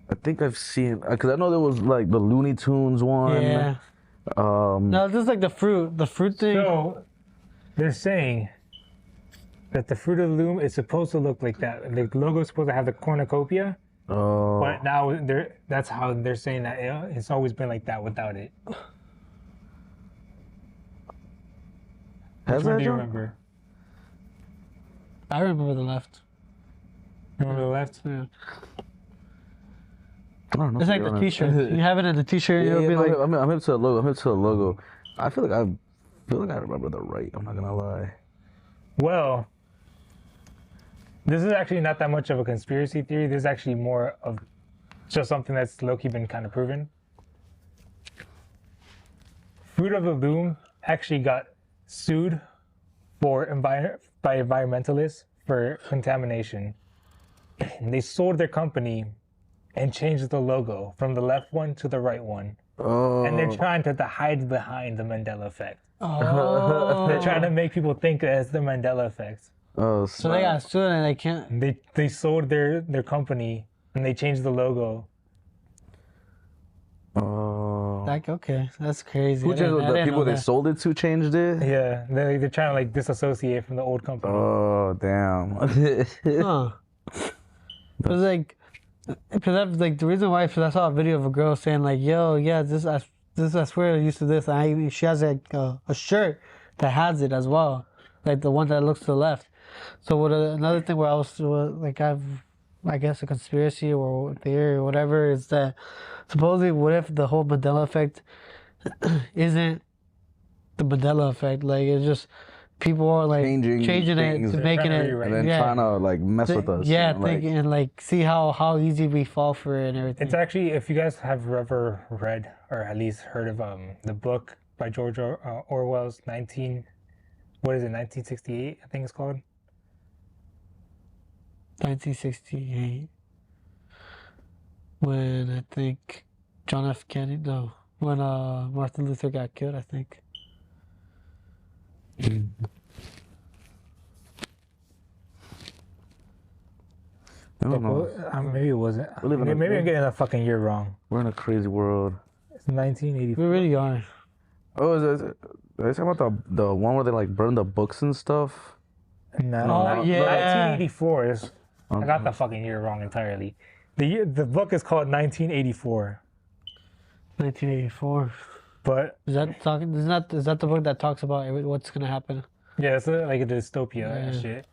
I think I've seen, because I know there was like the Looney Tunes one. Yeah. No, this is like the fruit thing. So they're saying that the Fruit of the Loom is supposed to look like that. The logo is supposed to have the cornucopia, Oh. but now that's how they're saying that it's always been like that without it. Has Which one that do you John? remember? I remember the left. Remember the left? Yeah. I don't know. It's like the T-shirt. You have it in the T-shirt. Yeah, It'll be like. I'm into the logo. I'm into the logo. I feel like I remember the right. I'm not gonna lie. Well, this is actually not that much of a conspiracy theory. This is actually more of just something that's low-key been kind of proven. Fruit of the Loom actually got sued by environmentalists for contamination. They sold their company and changed the logo from the left one to the right one. Oh. And they're trying to hide behind the Mandela effect. Oh. They're trying to make people think that it's the Mandela effect. Oh. So they got sued and they can't. They sold their company and they changed the logo. Oh. Like, okay, that's crazy. Who I didn't- I changed the didn't people know they that. sold it to changed it? Yeah, they're trying to like disassociate from the old company. Oh damn. Huh. It was like, because that's like the reason why. Because I saw a video of a girl saying like, "Yo, yeah, this I swear I used to this." And she has like a shirt that has it as well, like the one that looks to the left. So what another thing where I was like, I guess a conspiracy or theory or whatever is that supposedly what if the whole Mandela effect isn't the Mandela effect? Like it's just people are like Changing changing it things. to They're making trying to it, rewrite And then yeah. trying to like mess with us. Yeah, and, like, thinking and like see how easy we fall for it and everything. It's actually, if you guys have ever read or at least heard of the book by George Orwell's 1968, I think it's called. 1968. when I think John F. Kennedy, no, when Martin Luther got killed, I think. I don't know. Maybe it wasn't. live in Maybe a- I'm getting that fucking year wrong. We're in a crazy world. It's 1984. We really are. Oh, are you talking about the one where they like burn the books and stuff? No, Oh, yeah. 1984 is. I got the fucking year wrong entirely. The book is called 1984, 1984. but Is that the book that talks about what's gonna happen? yeah, it's like a dystopia and Yeah. shit.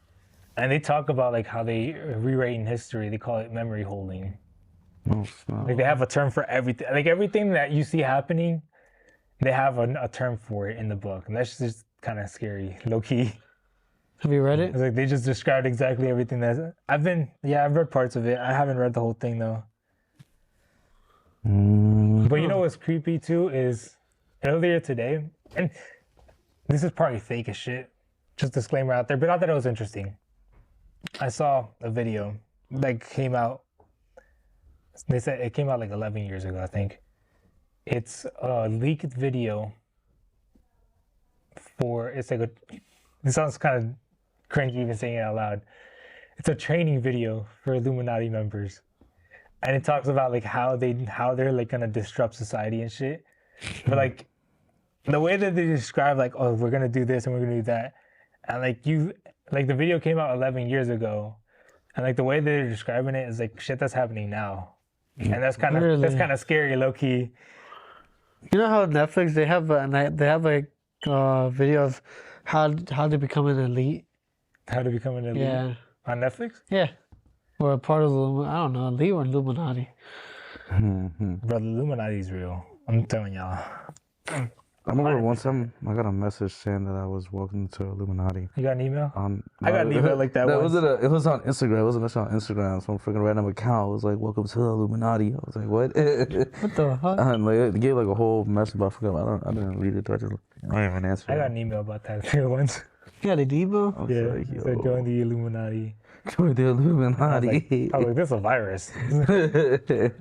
And they talk about like how they rewriting history. They call it memory holding. Oh, it's not. Like they have a term for everything. Like everything that you see happening, they have a term for it in the book, and that's just kind of scary, low key. Have you read it? It's like they just described exactly everything that I've read parts of it. I haven't read the whole thing though. But you know what's creepy too is earlier today, and this is probably fake as shit. Just disclaimer out there, but I thought it was interesting. I saw a video that came out. They said it came out like 11 years ago, I think. It's a leaked video it's like it sounds kind of cringy even saying it out loud. It's a training video for Illuminati members. And it talks about like how they're like gonna disrupt society and shit. But like the way that they describe like, oh, we're gonna do this and we're gonna do that. And like the video came out 11 years ago. And like the way they're describing it is like shit that's happening now. And that's kind of scary, low key. You know how Netflix they have a video of how to become an elite. How to become an elite Yeah, on Netflix? yeah, or a part of the I don't know, elite or Illuminati. Bro, the Illuminati's real. I'm telling y'all. I remember one time I got a message saying that I was welcome to Illuminati. You got an email? I got an email like that once. It was on Instagram. It wasn't on Instagram. Some freaking random account. It was like, welcome to the Illuminati. I was like, what? What the fuck? And like, it gave like a whole mess about I didn't read it. I didn't even answer I it. got an email about that too once. Yeah, the Debo. I was Yeah, like, it yo, said join the Illuminati. join the I was Illuminati. like, this is a virus. Did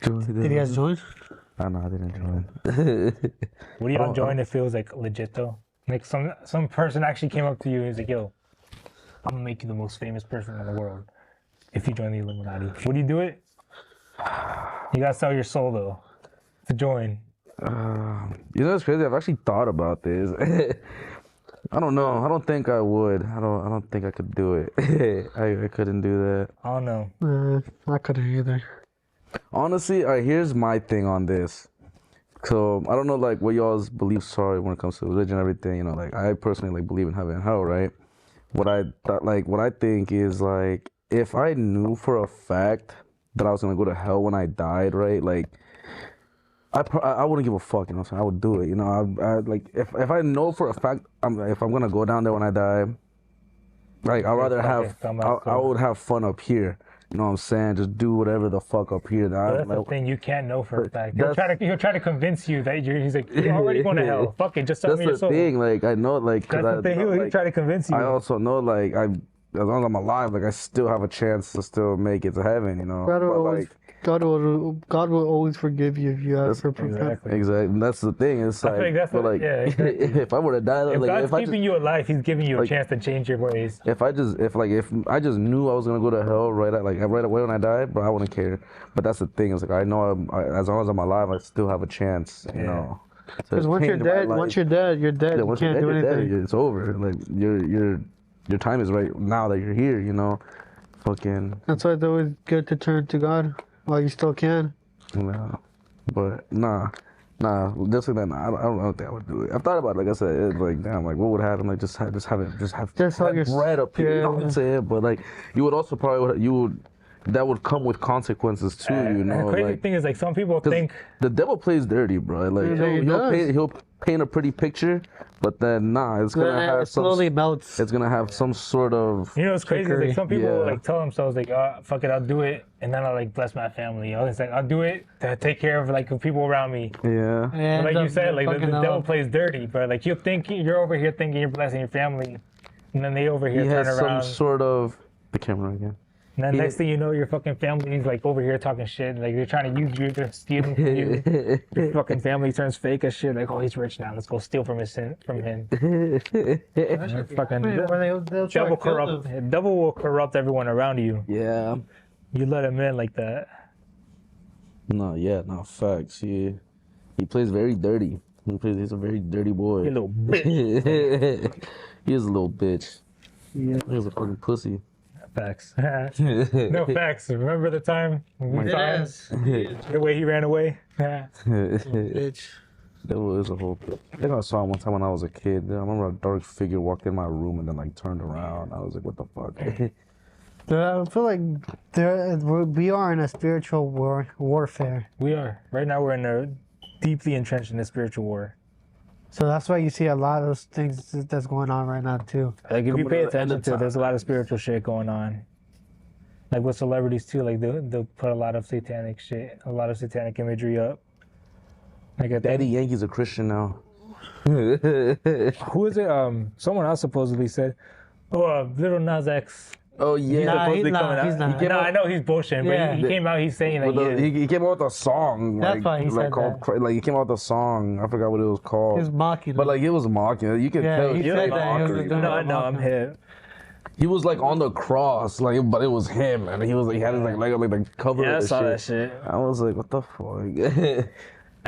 you guys join? I know I didn't join. Would y'all join if it was like legit though? Like some person actually came up to you and was like, yo, I'm gonna make you the most famous person in the world if you join the Illuminati. Would you do it? You gotta sell your soul though to join. You know what's crazy? I've actually thought about this. I don't know. I don't think I would. I don't think I could do it. I couldn't do that. I don't know. I couldn't either. Honestly, here's my thing on this. So I don't know like what y'all's beliefs are when it comes to religion and everything. You know, like I personally like believe in heaven and hell, right? What I think is like if I knew for a fact that I was gonna go to hell when I died, right? Like I wouldn't give a fuck, you know what I'm saying? I would do it, you know. I like if I know for a fact if I'm gonna go down there when I die, like I'd rather I would have fun up here. You know what I'm saying? Just do whatever the fuck up here. That's the thing you can't know for a fact. He'll try to convince you that he's like, you're already going to hell. Fuck it, just sell me your soul. That's the thing. Like I know, like that's the thing. He'll try to convince you. I also know, like as long as I'm alive, like I still have a chance to still make it to heaven. You know. God will always forgive you if you ask for forgiveness. Exactly. And that's the thing. It's like, exactly. If I were to die, if like God's keeping you alive, He's giving you a chance to change your ways. If I just knew I was gonna go to hell right away when I died, but I wouldn't care. But that's the thing. It's like I know as long as I'm alive, I still have a chance. You know. Because once you're dead, you're dead. Yeah, you can't do anything. Dead, it's over. Like your time is right now that you're here. You know. Fucking. That's why it's always good to turn to God while you still can. No, but nah. Just like that. Nah, I don't think I would do it. I've thought about it. Like I said, it's like damn. Like what would happen? Like just have bread up here. You know what I'm saying? But like you would also that would come with consequences too. You know. The crazy thing is like some people think the devil plays dirty, bro. Like he'll paint a pretty picture, but then it's gonna have it slowly melts. It's gonna have some sort of. You know what's crazy? Like some people like tell themselves like, oh, fuck it, I'll do it, and then I'll like bless my family. It's like I'll do it to take care of like the people around me. Yeah. But like you said, like the devil plays dirty, but like you think you're over here thinking you're blessing your family, and then they over here turn around. Some sort of the camera again. And then next thing you know, your fucking family's like over here talking shit. Like they're trying to use you, they're stealing from you. Your fucking family turns fake as shit. Like, oh, he's rich now. Let's go steal from him. Fucking They'll try double to kill corrupt. them. Double will corrupt everyone around you. Yeah. You let him in like that. No, facts. He plays very dirty. He's a very dirty boy. You little bitch. He is a little bitch. Yeah. He's a fucking pussy. Facts. No facts. Remember the time we saw him? The way he ran away? Bitch. That was a whole. I think I saw him one time when I was a kid. I remember a dark figure walked in my room and then like turned around. I was like, "What the fuck?" I feel like we are in a spiritual warfare. We are. Right now we're deeply entrenched in the spiritual war. So that's why you see a lot of things that's going on right now too. Like if you Coming pay to the end attention of to it, time. there's a lot of spiritual shit going on. Like with celebrities too, like they'll put a lot of satanic shit, a lot of satanic imagery up. Like I Daddy think, Yankee's a Christian now. who is it? Someone else supposedly said, Little Nas X. Oh yeah. Nah, Supposedly he's coming not. out. He's not. No, I know he's bullshitting, Yeah. but he came out. He's saying like He came out with a song. That's like, why he like said called, like he came out with a song. I forgot what it was called. He's mocking. But him. like it was mocking. You can Yeah, tell he it was said that. He was mockery. doing no, it I know, I'm mocking. hip. He was like on the cross, like, but it was him, and he had his like cover. Yeah, I and saw shit. that shit. I was like, what the fuck?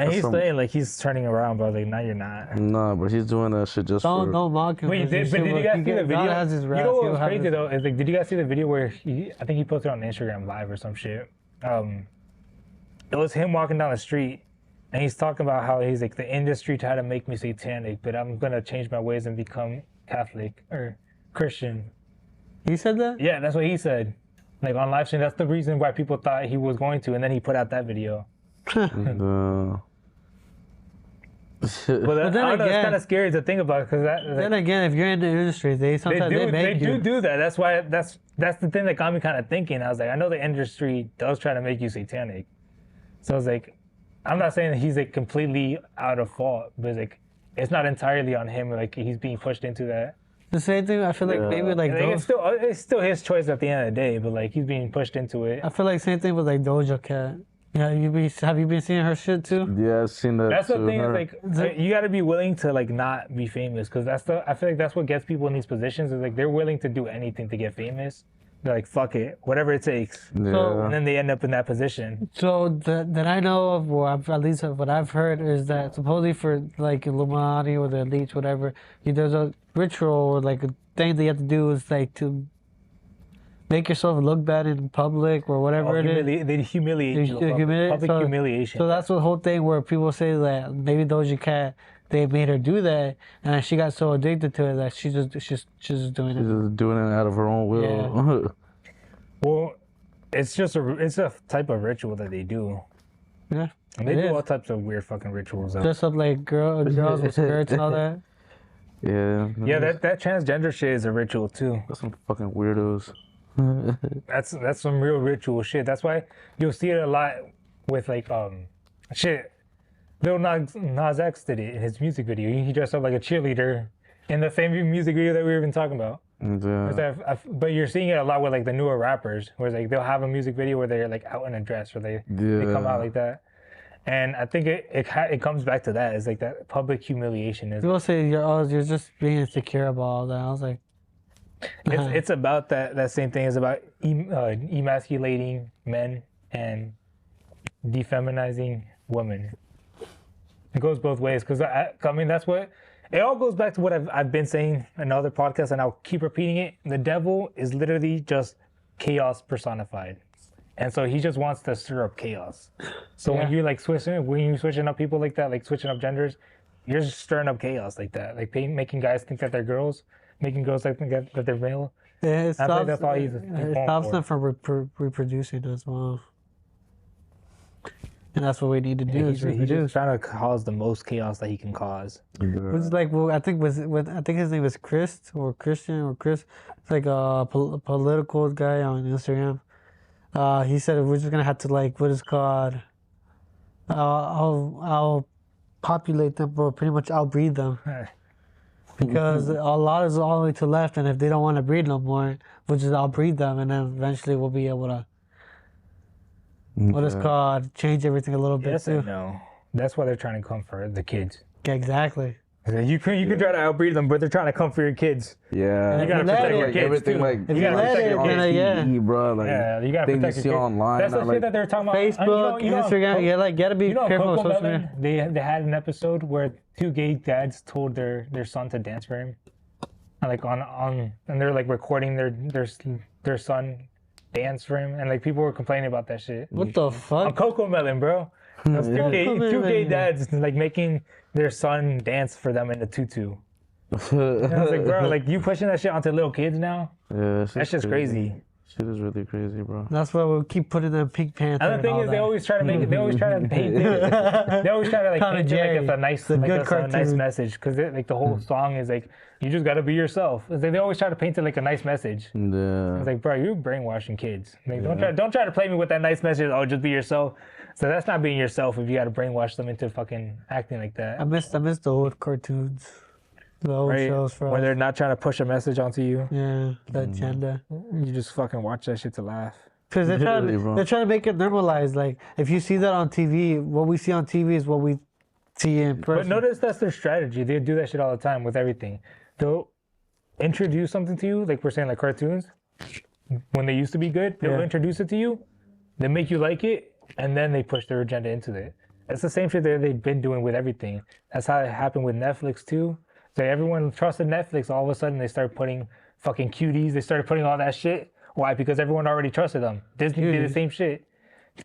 And he's some- saying like he's turning around, but like, no, you're not. Nah, but he's doing that shit just for. Don't mock him. Wait, because but did you guys see the video? God has his wrath. You know what He'll was have crazy his- though? Is like, did you guys see the video where I think he posted on Instagram Live or some shit? It was him walking down the street, and he's talking about how he's like the industry tried to make me satanic, but I'm gonna change my ways and become Catholic or Christian. He said that? Yeah, that's what he said. Like on live stream, that's the reason why people thought he was going to, and then he put out that video. But But then I don't know, it's again- kind of scary to think about because that. Then again, if you're in the industry, they sometimes they make you. do that. That's why that's the thing that got me kind of thinking. I was like, I know the industry does try to make you satanic, so I was like, I'm not saying that he's like completely out of fault, but it's not entirely on him. Like he's being pushed into that. The same thing. I feel like maybe like Like, those. it's still his choice at the end of the day, but like he's being pushed into it. I feel like same thing with like Doja Cat. Yeah, have you been seeing her shit too? Yeah, I've seen that. That's the too. thing. Her- Is like you got to be willing to like not be famous because I feel like that's what gets people in these positions is like they're willing to do anything to get famous. They're like fuck it, whatever it takes, yeah. and then they end up in that position. So that I know of, or at least what I've heard is that supposedly for like Illuminati or the elites, whatever, there's a ritual or like a thing that you have to do is like to make yourself look bad in public or whatever it is. They humiliate you. Public so, humiliation. So that's the whole thing where people say that maybe Doja Cat, they made her do that, and she got so addicted to it that she's just doing She's it. just doing it out of her own will. Well, it's a type of ritual that they do. Yeah, And they it do is. all types of weird fucking rituals. Though. Dress up like girls with skirts and all that. Yeah. Yeah, that transgender shit is a ritual too. That's some fucking weirdos. That's some real ritual shit. That's why you'll see it a lot with like shit. Lil Nas X did it in his music video. He dressed up like a cheerleader in the same music video that we were even talking about. Yeah. But you're seeing it a lot with like the newer rappers, where it's like they'll have a music video where they're like out in a dress, or they come out like that. And I think it comes back to that. It's like that public humiliation. Is People say you're just being insecure about all that. I was like, it's about that same thing. It's about emasculating men and defeminizing women. It goes both ways because I mean that's what it all goes back to what I've been saying in other podcasts, and I'll keep repeating it. The devil is literally just chaos personified, and so he just wants to stir up chaos. So when you're like switching up people like that, like switching up genders, you're just stirring up chaos like that, like making guys think that they're girls, making girls think that they're male. yeah, it I stops, think that's all he's it going stops for. them from reproducing as well. And that's what we need to do is He's reproduce. just trying to cause the most chaos that he can cause. Which is like, well, I think I think his name was Chris or Christian or Chris. It's like a political guy on Instagram. He said we're just gonna have to like what is called. I'll populate them, or pretty much outbreed them. because a lot is all the way to the left, and if they don't want to breed no more, I'll breed them, and then eventually we'll be able to what is called change everything a little bit Yes too. and no. That's why they're trying to come for the kids. Exactly. You can try to outbreed them, but they're trying to come for your kids. Yeah. You gotta protect your kids everything too. like If you gotta let protect it, your then, kids, yeah. bro. Like Yeah, you gotta things protect you your see kids. online. That's the shit that they're talking about. Facebook, Instagram, you gotta be You know, careful with Coco social Melon, media. they had an episode where two gay dads told their son to dance for him, and like and they're like recording their son dance for him, and like people were complaining about that shit. What the On fuck? Coco Melon, bro. Those two gay dads like making their son dance for them in the tutu. And I was like, bro, like you pushing that shit onto little kids now? Yeah, That's just crazy. Shit is really crazy, bro. That's why we'll keep putting them Pink Panther. And the thing is, they always try to make it. They always try to paint it. They always try to like Tom and paint it like Jerry, it's a nice, the like good it's a nice cartoon. message. Because like the whole song is like, you just gotta be yourself. It's like, they always try to paint it like a nice message. Yeah. It's like, bro, you're brainwashing kids. Like, don't try to play me with that nice message. Oh, just be yourself. So that's not being yourself if you gotta brainwash them into fucking acting like that. I miss the old cartoons, the old Right? shows for When us. they're not trying to push a message onto you, Yeah, the agenda. you just fucking watch that shit to laugh. Because they're trying, Literally, bro. they're trying to make it normalized. Like, if you see that on TV, what we see on TV is what we see in But person. notice that's their strategy. They do that shit all the time with everything. They'll introduce something to you, like we're saying, like cartoons. When they used to be good, they'll Yeah. introduce it to you, they make you like it, and then they push their agenda into it. That's the same shit that they've been doing with everything. That's how it happened with Netflix too. So everyone trusted Netflix. All of a sudden, they started putting fucking cuties. They started putting all that shit. Why? Because everyone already trusted them. Disney did the same shit.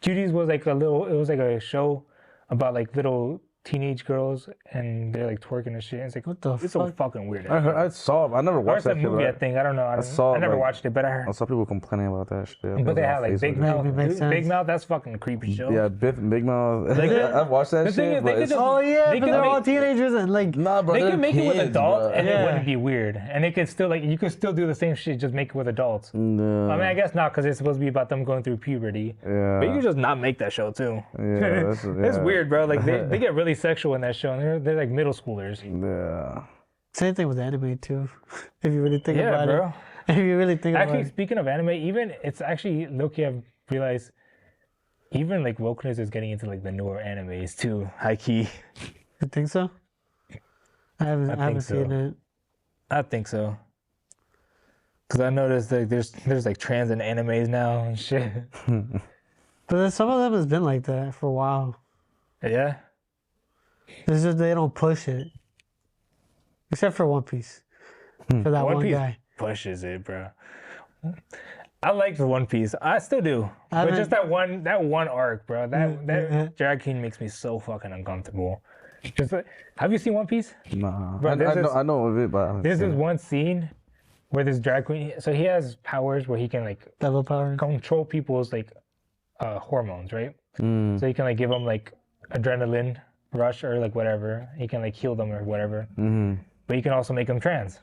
Cuties was like it was like a show about like little teenage girls and they're like twerking and shit. It's like, What the it's so fuck? fucking weird. I saw. I never Or watched it's a that shit. movie, I Right? think. I don't know. I saw, never like- watched it, but I heard. I saw people complaining about that shit. But they had like Big Mouth. Maybe makes Dude, Big sense. Mouth, that's fucking a creepy show. Yeah, Big Mouth. Like, I've watched that the thing shit, is, but they could it's just- Oh yeah, They but can they're all make- teenagers and like nah, bro. They they're can make it with kids, adults, bro. and it Yeah. wouldn't be weird. And it could still like you could still do the same shit, just make it with adults. No. I mean, I guess not because it's supposed to be about them going through puberty. Yeah. But you can just not make that show too. Yeah, It's yeah. weird, bro. Like they get really sexual in that show, and they're like middle schoolers. Yeah. same thing with anime too. If you really think Yeah, about bro. it. If you really think about Actually, it. speaking of anime, even it's actually low-key, I've realized even like wokeness is getting into like the newer animes too, high key. You think so? I haven't think seen so. it. I think so. Cause I noticed like there's like trans in animes now and shit. But then some of them has been like that for a while. Yeah. It's just they don't push it. Except for One Piece. For that One one Piece guy. pushes it, bro. I liked the One Piece. I still do. I But just haven't- that one arc, bro. yeah. That drag king makes me so fucking uncomfortable. Just like, have you seen One Piece? Nah. Bro, I know of it, but I haven't There's seen this it. one scene where this drag queen. So he has powers where he can like Devil power. control people's like hormones, right? Mm. So he can like give them like adrenaline rush or like whatever. He can like heal them or whatever. Mhm. But he can also make them trans,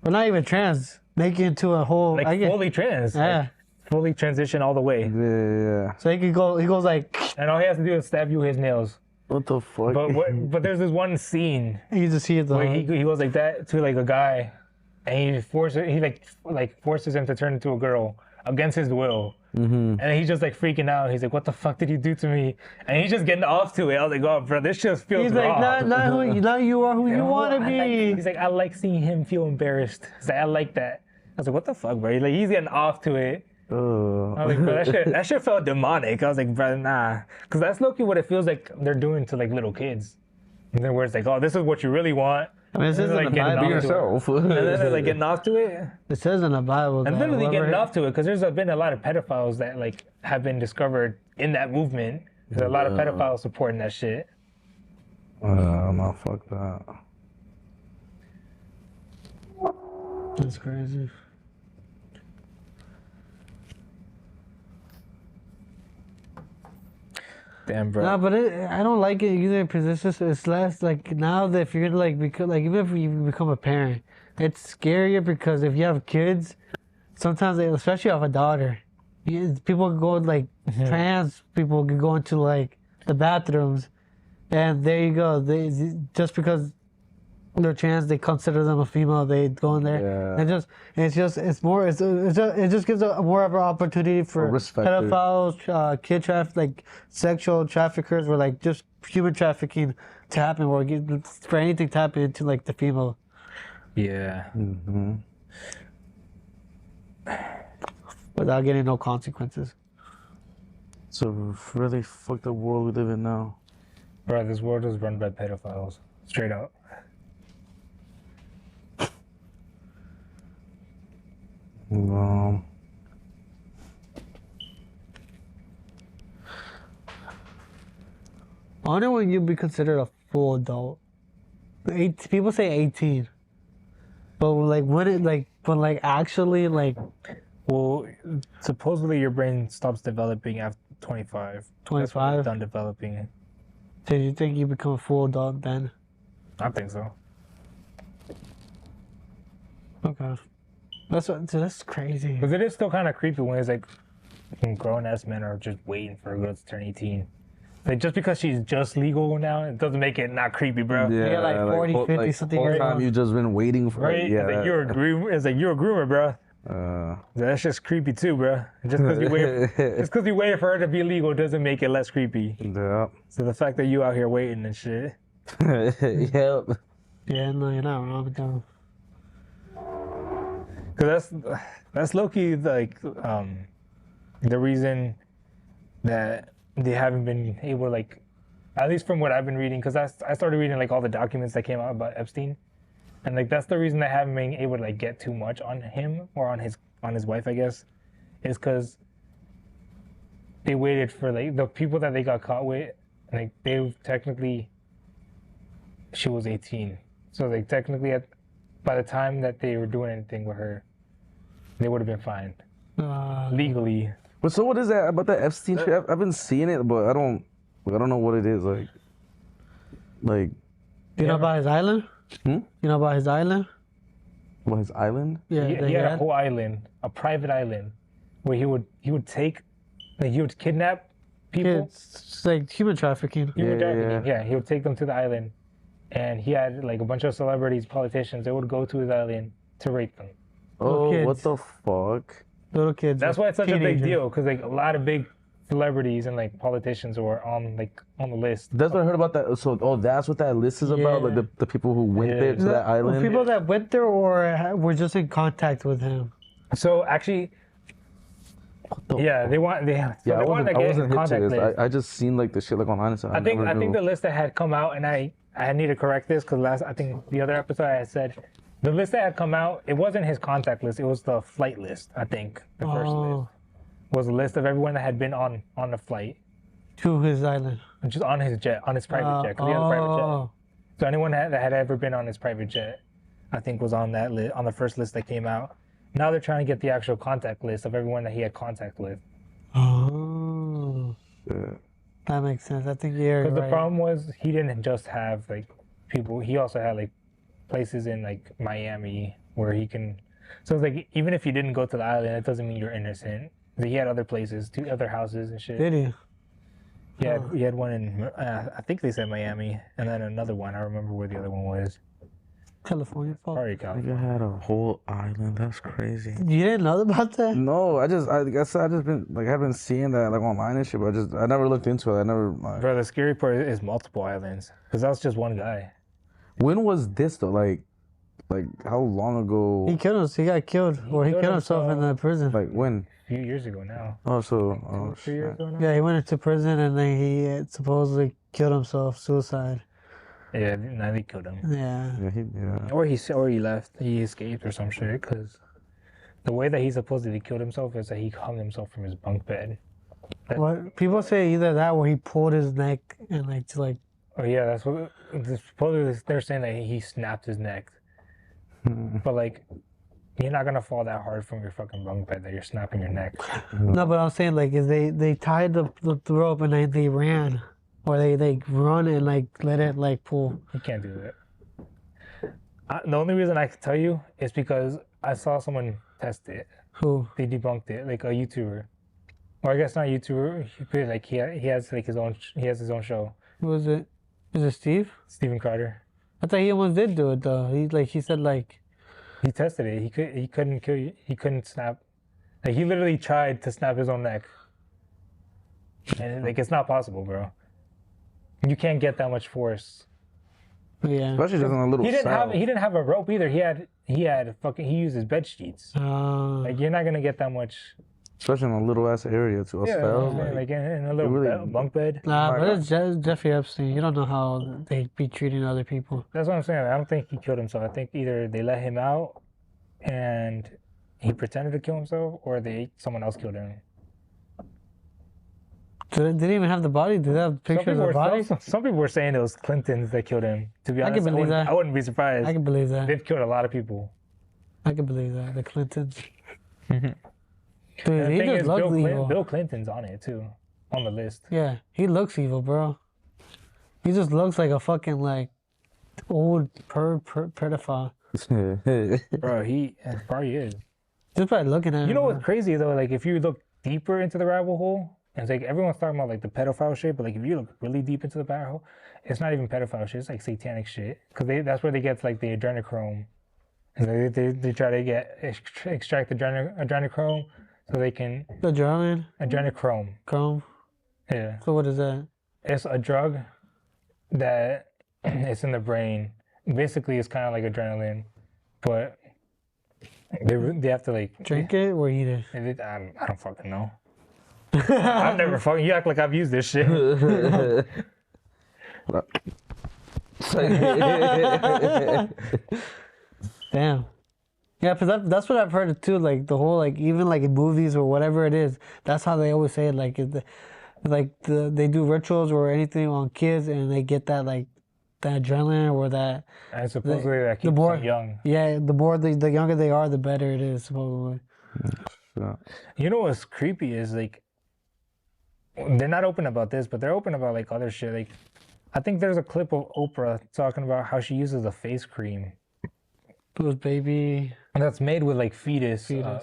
Well, not even trans. Make it into a whole. like I get, fully trans, yeah. like, fully transition all the way. Yeah. So he could go. He goes like. And all he has to do is stab you with his nails. What the fuck? But there's this one scene You just see it though. where he goes like that to like a guy, and he like forces him to turn into a girl against his will. Mhm. And he's just like freaking out. He's like, "What the fuck did you do to me?" And he's just getting off to it. I was like, "Oh, bro, this just feels He's wrong." like, not you are who you want to be. He's like, "I like seeing him feel embarrassed." He's like, "I like that." I was like, "What the fuck, bro?" He's getting off to it. I was like, bro, that shit felt demonic. I was like, bro, nah. Because that's low-key what it feels like they're doing to like little kids. And then where it's like, oh, this is what you really want. I mean, it says And in like the getting Bible. Be off to it. yourself. And then they're like getting off to it. It says in the Bible. And that literally whoever- getting off to it because there's been a lot of pedophiles that like have been discovered in that movement. There's a lot of pedophiles supporting that shit. No, fuck that. That's crazy. Damn, bro. No, but I don't like it either because it's less like now that if you're gonna like become like even if you become a parent, it's scarier because if you have kids, sometimes especially if a daughter, people go like trans people can go into like the bathrooms, and there you go. They just because their chance, they consider them a female, they go in there. Yeah. And it just gives a more of an opportunity for pedophiles, kid like sexual traffickers, or like just human trafficking to happen, or for anything to happen into like the female. Yeah. Mm-hmm. Without getting no consequences. It's a really fucked up world we live in now. Bro, this world is run by pedophiles. Straight up. Um, I wonder when you'd be considered a full adult. People say 18. But like when actually like Well, supposedly your brain stops developing after 25. 25? Done developing. Did you think you become a full adult then? I think so. Okay. That's crazy. But it is still kind of creepy when it's like grown ass men are just waiting for a girl to turn 18. Like just because she's just legal now, it doesn't make it not creepy, bro. Yeah, like 40, 50 something. Whole years time old. you just been waiting for Right? it. Yeah. It's like you're a groomer. It's like you're a groomer, bro. That's just creepy too, bro. Just because you waited for her to be legal doesn't make it less creepy. Yeah. So the fact that you out here waiting and shit. Yep. Yeah, no, you're not wrong though. Cause that's low-key like the reason that they haven't been able, like, at least from what I've been reading, because I started reading like all the documents that came out about Epstein, and like that's the reason they haven't been able to like get too much on him or on his wife, I guess, is because they waited for like the people that they got caught with, like she was 18, so like technically by the time that they were doing anything with her, they would have been fined legally. But so what is that about that Epstein shit? I've been seeing it, but I don't know what it is. Like. You know about his island? Hmm? You know about his island? What, his island? Yeah, he had a whole island, a private island, where he would kidnap people. It's like human trafficking. Yeah, he would take them to the island, and he had like a bunch of celebrities, politicians. They would go to his island to rape them. Oh, kids. what the fuck? Little kids. That's why it's such a big teenagers. deal, because like a lot of big celebrities and like politicians were on the list. That's what I heard about that. So, that's what that list is about? Yeah. Like the people who went there to that Well, island? people that went there or were just in contact with him. So actually, Yeah, they want to I get wasn't in hip to contact this. list. I just seen like the shit like online. So I think the list that had come out, and I need to correct this because I think the other episode I had said the list that had come out, it wasn't his contact list, it was the flight list. I think the first list was a list of everyone that had been on the flight To his island. just on his jet, on his private jet, because he had a private jet. So anyone that had ever been on his private jet, I think, was on that list, on the first list that came out. Now they're trying to get the actual contact list of everyone that he had contact with. Oh. Yeah. That makes sense. I think you're Because right. the problem was he didn't just have like people. He also had like places in like Miami where he can. So it's like even if you didn't go to the island, it doesn't mean you're innocent. He had other places, 2 other houses and shit. Did he? He had one in I think they said Miami, and then another one. I remember where the other one was. California. Probably Nigga California. had a whole island. That's crazy. You didn't know about that? No, I guess I just been like I've been seeing that like online and shit, but I never looked into it. I never. Like, Bro, the scary part is multiple islands, because that was just one guy. when was this though? Like how long ago? He killed himself. He got killed. Or he killed killed himself in the prison. Like when? A few years ago now. Oh, so 3 years ago now. Yeah, he went into prison and then he supposedly killed himself. Suicide. Yeah, now they killed him. Yeah. yeah. Or he left. He escaped or some shit. Because the way that he supposedly killed himself is that he hung himself from his bunk bed. What people say either that or he pulled his neck and Oh yeah, that's what. Supposedly they're saying that he snapped his neck. But like, you're not gonna fall that hard from your fucking bunk bed that you're snapping your neck. No, but I'm saying like is they tied the rope and then they ran. Or they run and like let it like pull. You can't do that. The only reason I can tell you is because I saw someone test it. Who? They debunked it, like a YouTuber, or I guess not a YouTuber. But like he has like his own. He has his own show. Who is it? Is it Steve? Steven Carter. I thought he almost did do it though. He said like He tested it. He couldn't kill you. He couldn't snap. Like he literally tried to snap his own neck, and like it's not possible, bro. You can't get that much force. yeah. Especially just on a little He cell. didn't have a rope either. He used his bed sheets. Like you're not gonna get that much. Especially in a little ass area to a cell. Like in a little really- bunk bed. Nah, but it's Jeffrey Epstein. You don't know how they be treating other people. That's what I'm saying. I don't think he killed himself. I think either they let him out and he pretended to kill himself, or someone else killed him. Did they even have the body? Did they have pictures of the body? Some people were saying it was Clintons that killed him. To be I honest, can believe that. I wouldn't be surprised. I can believe that. They've killed a lot of people. I can believe that. The Clintons. And Dude, the he thing just is, looks evil. Bill Clinton's on it too, on the list. Yeah, he looks evil, bro. He just looks like a fucking like old pedophile. Bro, he probably is. Just by looking at him. You know bro. what's crazy though? Like if you look deeper into the rabbit hole, and it's like everyone's talking about like the pedophile shit, but like if you look really deep into the rabbit hole, it's not even pedophile shit. It's like satanic shit. Because that's where they get like the adrenochrome. And they try to extract the adrenochrome so they can The adrenaline? adrenochrome. Chrome? Yeah, So what is that? it's a drug that it's in the brain. Basically, it's kind of like adrenaline, but they have to like Drink it or eat it? I don't fucking know. I've never fucking. You act like I've used this shit. Damn. Yeah, because that's what I've heard too. Like the whole like even like in movies or whatever it is, that's how they always say it. Like they do rituals or anything on kids and they get that like that adrenaline or that. And supposedly that keeps more- them young. Yeah, the more the younger they are, the better it is supposedly. Yeah. You know what's creepy is like they're not open about this, but they're open about like other shit. Like I think there's a clip of Oprah talking about how she uses a face cream Those baby. that's made with like fetus. Yeah.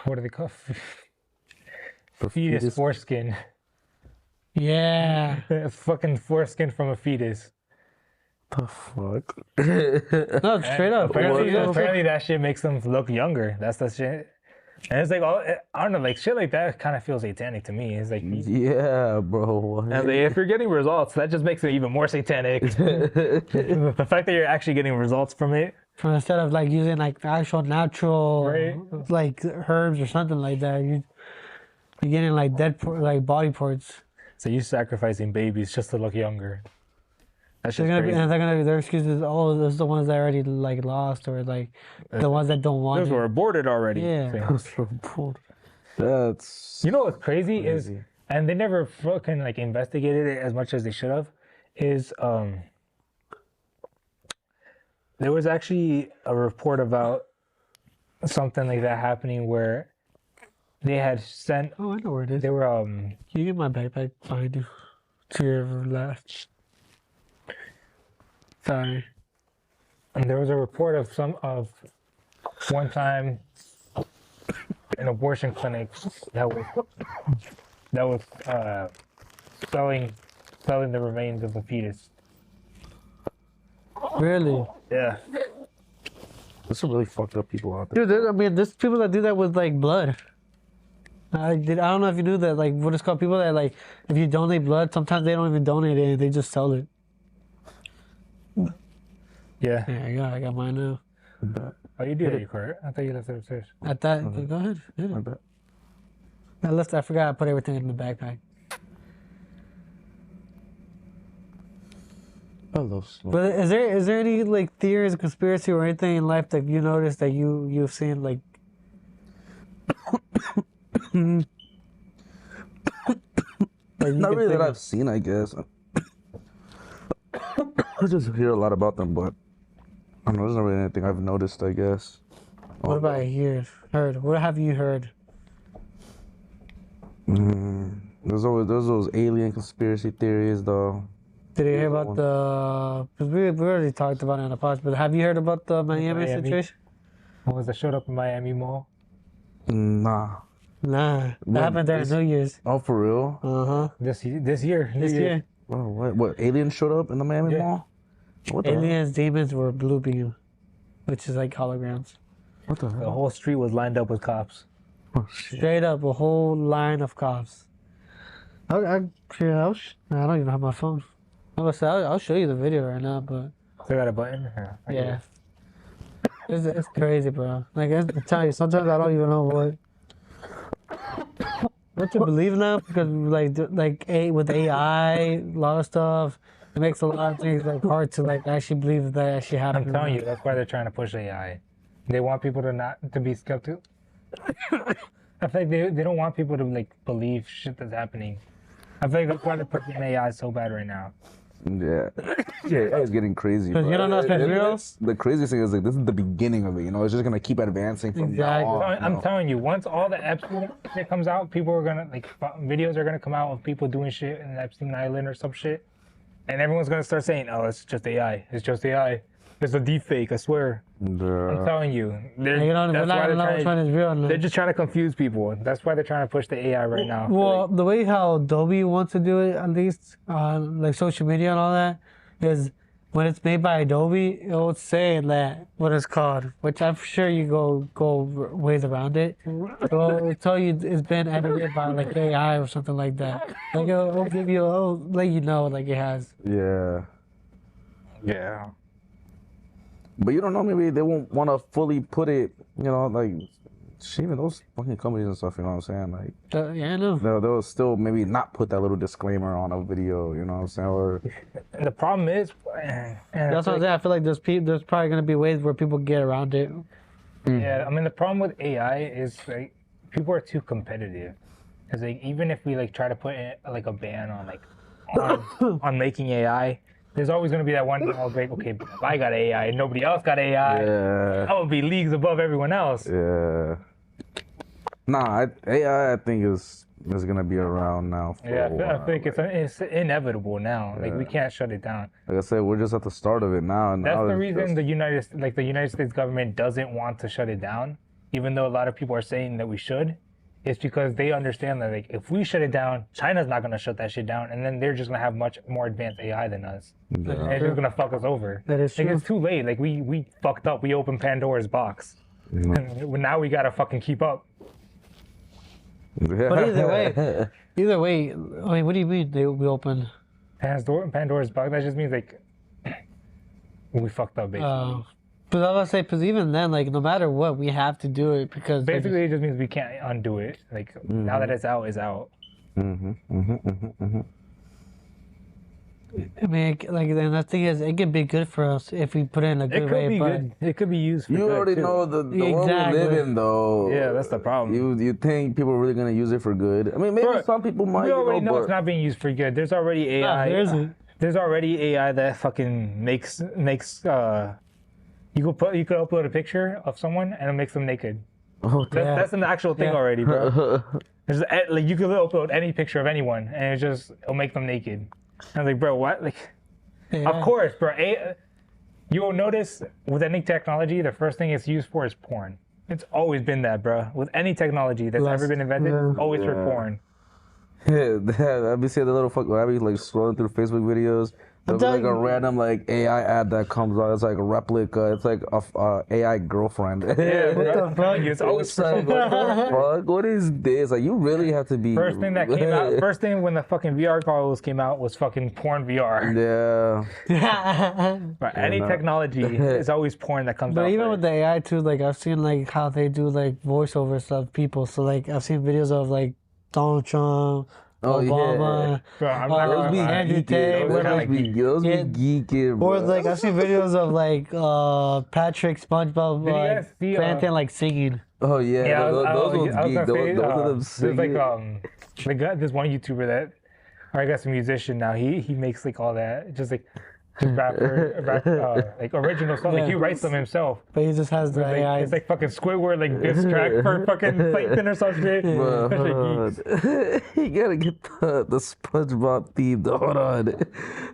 What do they call The fetus foreskin? Yeah. Fucking foreskin from a fetus. The fuck? No, straight up. Apparently that shit makes them look younger. That's the shit. And it's like, I don't know, like shit like that kind of feels satanic to me. It's like, Yeah, bro. What? and like, if you're getting results, that just makes it even more satanic. The fact that you're actually getting results from it. Instead of like using like actual natural Right. like herbs or something like that, you're getting like like body parts. So you're sacrificing babies just to look younger. That's just They're crazy. gonna be their excuses. Oh, those are the ones that already like lost or like the ones that don't want Those it. were aborted already. Yeah. So- That's You know what's crazy is, Crazy. and they never fucking like investigated it as much as they should have, is there was actually a report about something like that happening where they had sent, Oh, I know where it is. they were Can you get my backpack behind you? To your left. Sorry. and there was a report of one time an abortion clinic that was selling the remains of the fetus. Really? Yeah. There's some really fucked up people out there. Dude, I mean, there's people that do that with like blood. I don't know if you knew that. Like, what it's called? People that like, if you donate blood, sometimes they don't even donate it; they just sell it. Yeah. Yeah, I got mine now. Oh, you do that, you Kurt. I thought you left it upstairs. At that, go ahead. Hit I it. bet. I forgot I put everything in the backpack. I love smoke. But is there any like theories, conspiracy, or anything in life that you noticed that you've seen like? Like, you Not can really think that of- I've seen, I guess. I just hear a lot about them, but I don't know. There's not really anything I've noticed, I guess. What about heard? What have you heard? There's those alien conspiracy theories, though. Did you hear about the? Because we already talked about it in the past, but have you heard about the Miami situation? What was that showed up in Miami Mall? Nah. Nah, that When happened during this- New Year's. Oh, for real? Uh huh. This year. This year. What? Aliens showed up in the Miami Mall? What the hell? Aliens, demons were blue beam, which is like holograms. What the The hell? whole street was lined up with cops. Oh, shit. Straight up, a whole line of cops. I don't even have my phone. I'll show you the video right now, but They got a button. yeah. It's crazy, bro. Like, I'm telling you, sometimes I don't even know what to believe now, because with AI, a lot of stuff, it makes a lot of things like hard to like actually believe that actually happened. I'm telling you, that's why they're trying to push AI. They want people to be skeptical. I feel like they don't want people to like believe shit that's happening. I feel like that's why they're pushing AI so bad right now. Yeah. Yeah, it's getting crazy. Because you don't know if it's real. The craziest thing is like this is the beginning of it. You know, it's just gonna keep advancing from Exactly. now on. I'm telling you, once all the Epstein shit comes out, people are gonna like videos are gonna come out of people doing shit in Epstein Island or some shit, and everyone's gonna start saying, "Oh, it's just AI. It's just AI. It's a deep fake. I swear." I'm telling you, We're not gonna know which one is real. they're just trying to confuse people. That's why they're trying to push the AI right now. Well, the way how Adobe wants to do it, at least like social media and all that, is when it's made by Adobe, it'll say that what it's called, which I'm sure you go ways around it. It'll tell you it's been edited by like AI or something like that. Like it'll give you, it'll let you know like it has. Yeah. Yeah. But you don't know, maybe they won't want to fully put it, you know, like, even those fucking companies and stuff, you know what I'm saying? Like, Yeah, I know. they'll still maybe not put that little disclaimer on a video, you know what I'm saying? Or, And the problem is, and That's what I'm saying. I feel like there's probably gonna be ways where people get around it. yeah, I mean the problem with AI is like people are too competitive. Cause like even if we like try to put in, like a ban on like on making AI, there's always gonna be that one thing. Like, okay, if I got AI and nobody else got AI, yeah. I would be leagues above everyone else. Yeah. Nah, AI I think is gonna be around now for Yeah, a while. I think it's inevitable now. Like we can't shut it down. Like I said, we're just at the start of it now. And That's now the it's reason just- the United States government doesn't want to shut it down, even though a lot of people are saying that we should. It's because they understand that like if we shut it down, China's not gonna shut that shit down, and then they're just gonna have much more advanced AI than us. And it's just gonna fuck us over. That is Like true. it's too late. Like we fucked up. We opened Pandora's box, and now we gotta fucking keep up. But either way, I mean, what do you mean they will be open? Pandora's box. That just means like we fucked up basically. But I was gonna say, because even then, like, no matter what, we have to do it because Basically, it just means we can't undo it. Like now that it's out, it's out. I mean, like, and the thing is, it can be good for us if we put it in a It good could way. be But good. It could be used for You good, already too. know the world we Exactly. live in, though. Yeah, that's the problem. You think people are really gonna use it for good? I mean, maybe Bro, some people might. We already know but it's not being used for good. There's already AI. there isn't. There's already AI that fucking makes you could upload a picture of someone and it makes them naked. Oh, That's an actual thing Yeah. already, bro. There's, like you could upload any picture of anyone and it'll make them naked. I was like, bro, what? Like, Yeah. of course, bro. You will notice with any technology, the first thing it's used for is porn. It's always been that, bro. With any technology that's ever been invented, yeah. it's always for Yeah. porn. Yeah, I've been seeing the little fuck. I've been like scrolling through Facebook videos. There'll be like a random like AI ad that comes out. It's like a replica. It's like a AI girlfriend. Yeah, What bro. the fuck? It's always It's for like, something. what the fuck? What is this? Like, you really have to be. First thing that came out, first thing when the fucking VR goggles came out was fucking porn VR. Yeah. But any no. technology is always porn that comes out. But even first. with the AI too, like I've seen like how they do like voiceovers of people. So like I've seen videos of like Donald Trump, Oh, Obama, yeah. Bro, I'm not those gonna be lie. Andrew Tate, Those where, Those like, be geeking, bro. or like I've seen videos of like Patrick SpongeBob Did you guys see, Plantain like singing. Oh yeah, Yeah, those ones I was geek. gonna say, Those are them there's like singing. the guy, this one YouTuber that, or I guess a musician now. He makes like all that, just like like original stuff. Like he writes them himself. But he just has the Like, AI. it's like fucking Squidward, like diss track for fucking Plankton or some shit. That's like geeks. You gotta get the SpongeBob theme. Hold on,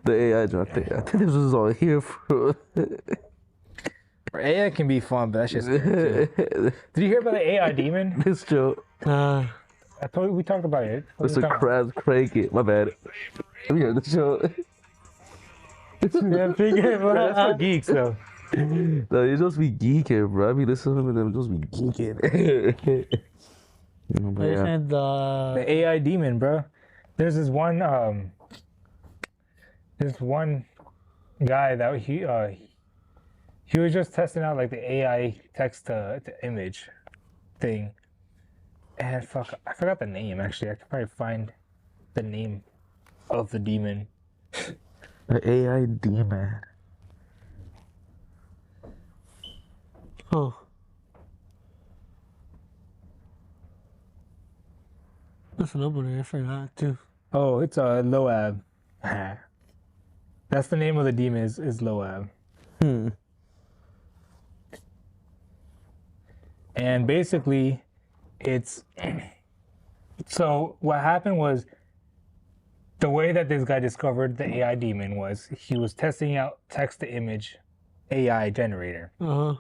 the AI drop. I think this was all here for. AI can be fun, but that's just. Did you hear about the AI demon? This joke. I told you we talked about it. What are Mr. you talking Krabs Cranky. My bad. Have you heard the show? Yeah, figure about? That's for geeks though. No, you just be geeking, bro. I be listening to them, just be geeking. But They yeah. said The AI demon, bro. There's this one guy that he was just testing out like the AI text to image thing. And fuck, I forgot the name actually. I could probably find the name of the demon. The AI demon. oh. That's a number I forgot too. Oh, it's Loab. That's the name of the demon is Loab. And basically, it's so what happened was the way that this guy discovered the AI demon was he was testing out text to image AI generator. And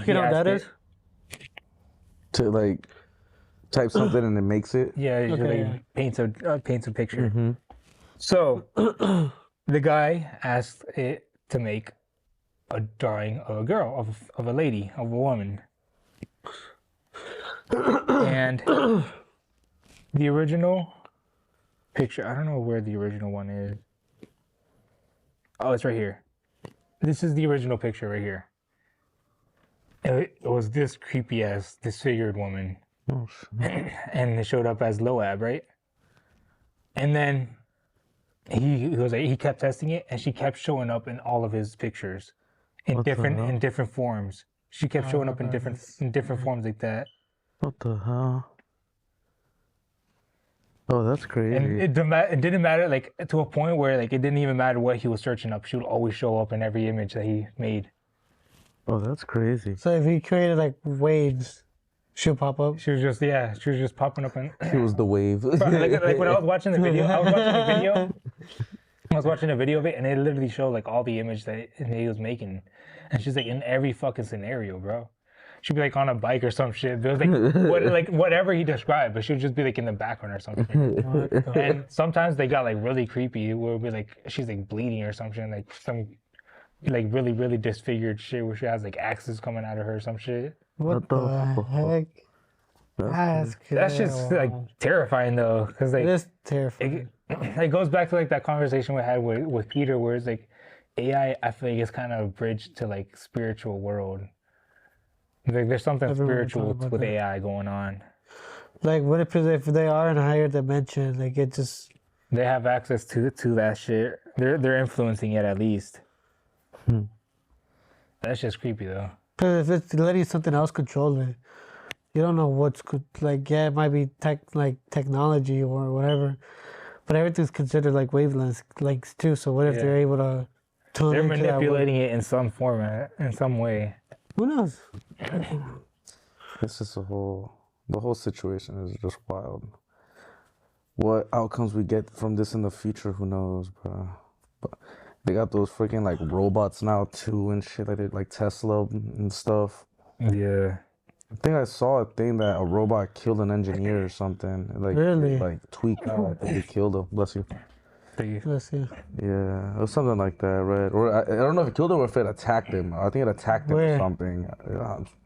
he you know what asked that is? To like type something and it makes it. Yeah, it Okay, like paints a picture. Mm-hmm. So the guy asked it to make a drawing of a girl, of a lady, of a woman. And the original picture, I don't know where the original one is. Oh, it's right here. This is the original picture right here. It was this creepy ass disfigured woman. Oh, And it showed up as Loab, right? And then he kept testing it, and she kept showing up in all of his pictures in What the hell? different forms. She kept showing up in different forms like that. What the hell? Oh, that's crazy. And it didn't matter, like, to a point where, like, it didn't even matter what he was searching up. She would always show up in every image that he made. Oh, that's crazy. So if he created like waves, she'll pop up. She was just popping up in. He was the wave. like when I was watching the video, I was watching a video of it, and it literally showed like all the image that he was making, and she's like in every fucking scenario, bro. She'd be like on a bike or some shit. It was like whatever he described, but she would just be like in the background or something. And sometimes they got like really creepy. It would be like she's like bleeding or something, like some like really really disfigured shit where she has like axes coming out of her or some shit. What the heck? That's just like terrifying though, because like It is terrifying. it goes back to like that conversation we had with Peter, where it's like AI. I feel like it's kind of a bridge to like spiritual world. Like there's something Everyone spiritual talk about with that. AI going on. Like what if they are in a higher dimension? Like it just They have access to that shit. They're influencing it at least. That's just creepy though. because if it's letting something else control it, you don't know what's like. Yeah, it might be technology or whatever, but everything's considered like wavelengths too. So what if Yeah. they're able to tune They're into that manipulating it in some format, in some way. Who knows? This is the whole situation is just wild. What outcomes we get from this in the future, who knows, bro? But they got those freaking like robots now too and shit. Like they like Tesla and stuff. Yeah. I think I saw a thing that a robot killed an engineer or something. Like Really? like tweaked out. I think they killed him. Bless you. Let's see. Yeah, it was something like that, right? Or I don't know if it killed him or if it attacked him. I think it attacked him Where? or something.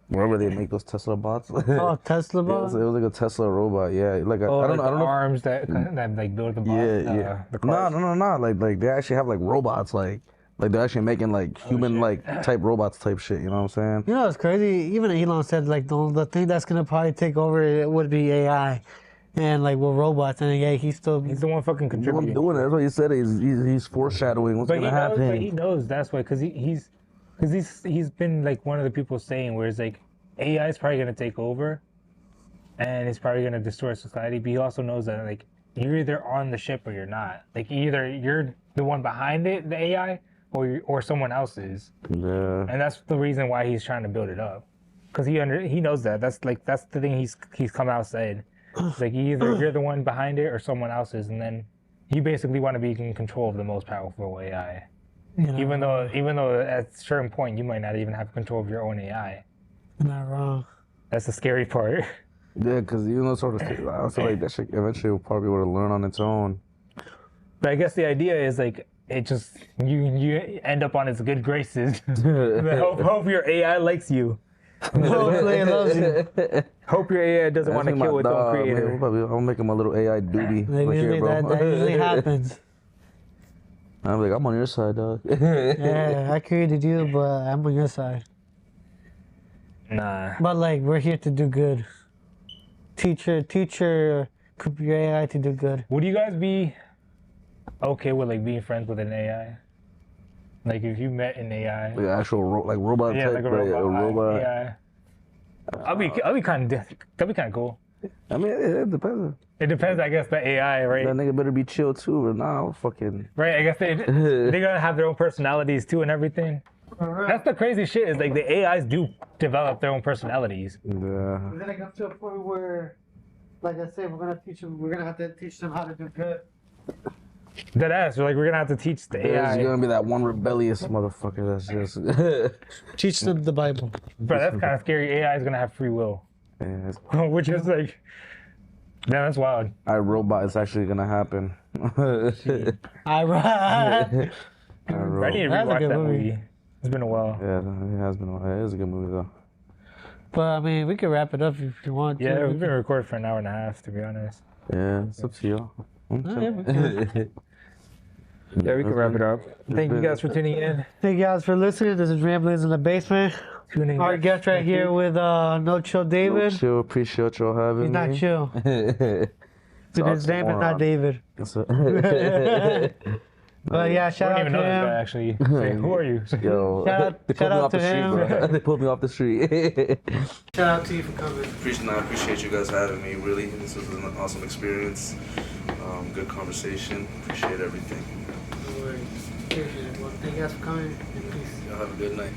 Wherever they make those Tesla bots. Oh, Tesla Yeah, bot. it was like a Tesla robot. Yeah, like Oh, I don't like the know. arms that like build the bot. Yeah. The No, cars. Like they actually have like robots. Like they're actually making like human like type robots type shit. You know what I'm saying? You know, it's crazy. Even Elon said like the thing that's gonna probably take over it would be AI, and like with robots. And yeah, he's still. He's the one fucking I'm contributing. doing it. That's what he said. He's foreshadowing what's But gonna he knows. happen. But he knows that's why, because he's been like one of the people saying where it's like AI is probably gonna take over, and it's probably gonna destroy society. But he also knows that like you're either on the ship or you're not. Like either you're the one behind it, the AI, or someone else is. Yeah. And that's the reason why he's trying to build it up, because he knows that. That's the thing he's come out said. It's like either you're the one behind it or someone else is, and then you basically want to be in control of the most powerful AI. You know, Even though at a certain point you might not even have control of your own AI. you're not wrong. That's the scary part. Yeah, because even though sort of, I feel like that shit eventually will probably would learn on its own. But I guess the idea is like it just you end up on its good graces. hope your AI likes you. Hopefully it loves you. Hope your AI doesn't want to kill its own creator. I'll make him a little AI doobie. Like, Look usually here, bro. that usually happens. I'm like, I'm on your side, dog. Yeah, I created you, but I'm on your side. Nah. But like, we're here to do good. Teach your AI to do good. Would you guys be okay with like being friends with an AI? Like if you met an AI. Like actual robot Yeah, type, like a right? robot. AI. I'll be kind of cool. I mean, it depends. It depends, I guess, the AI, right? That nigga better be chill too, or nah, fucking. Right, I guess they're gonna have their own personalities too and everything. That's the crazy shit is like the AIs do develop their own personalities. Yeah. We're gonna come to a point where, like I said, we're gonna have to teach them how to do good. Dead ass, like we're gonna have to teach the There's AI. gonna be that one rebellious motherfucker that's just. Teach them the Bible. But that's kind of scary. AI is gonna have free will, Yeah, which is like, damn, that's wild. iRobot is actually gonna happen. I right. I need to That's a rewatch good that movie. movie. It's been a while. Yeah, it has been. It is a good movie though. But I mean, we can wrap it up if you want to. Yeah, we've been recording for an hour and a half, to be honest. Yeah, it's up to y'all. Yeah, we can. Yeah, we can wrap it up. Thank you guys for tuning in. Thank you guys for listening. This is Ramblings in the Basement. Tuning Our in. guest right here with No Chill David. Chill, appreciate y'all having He's me. not chill. Talk His name is more not on- David. That's it. But yeah, I shout don't out even to know this guy, him. actually. Say, who are you? Yo, they pulled shout me out off the to street, him. bro. They pulled me off the street. Shout out to you for coming. I appreciate you guys having me. Really, this was an awesome experience. Good conversation. Appreciate everything. No worries. Appreciate it. Well, thank you guys for coming. And peace. Y'all have a good night.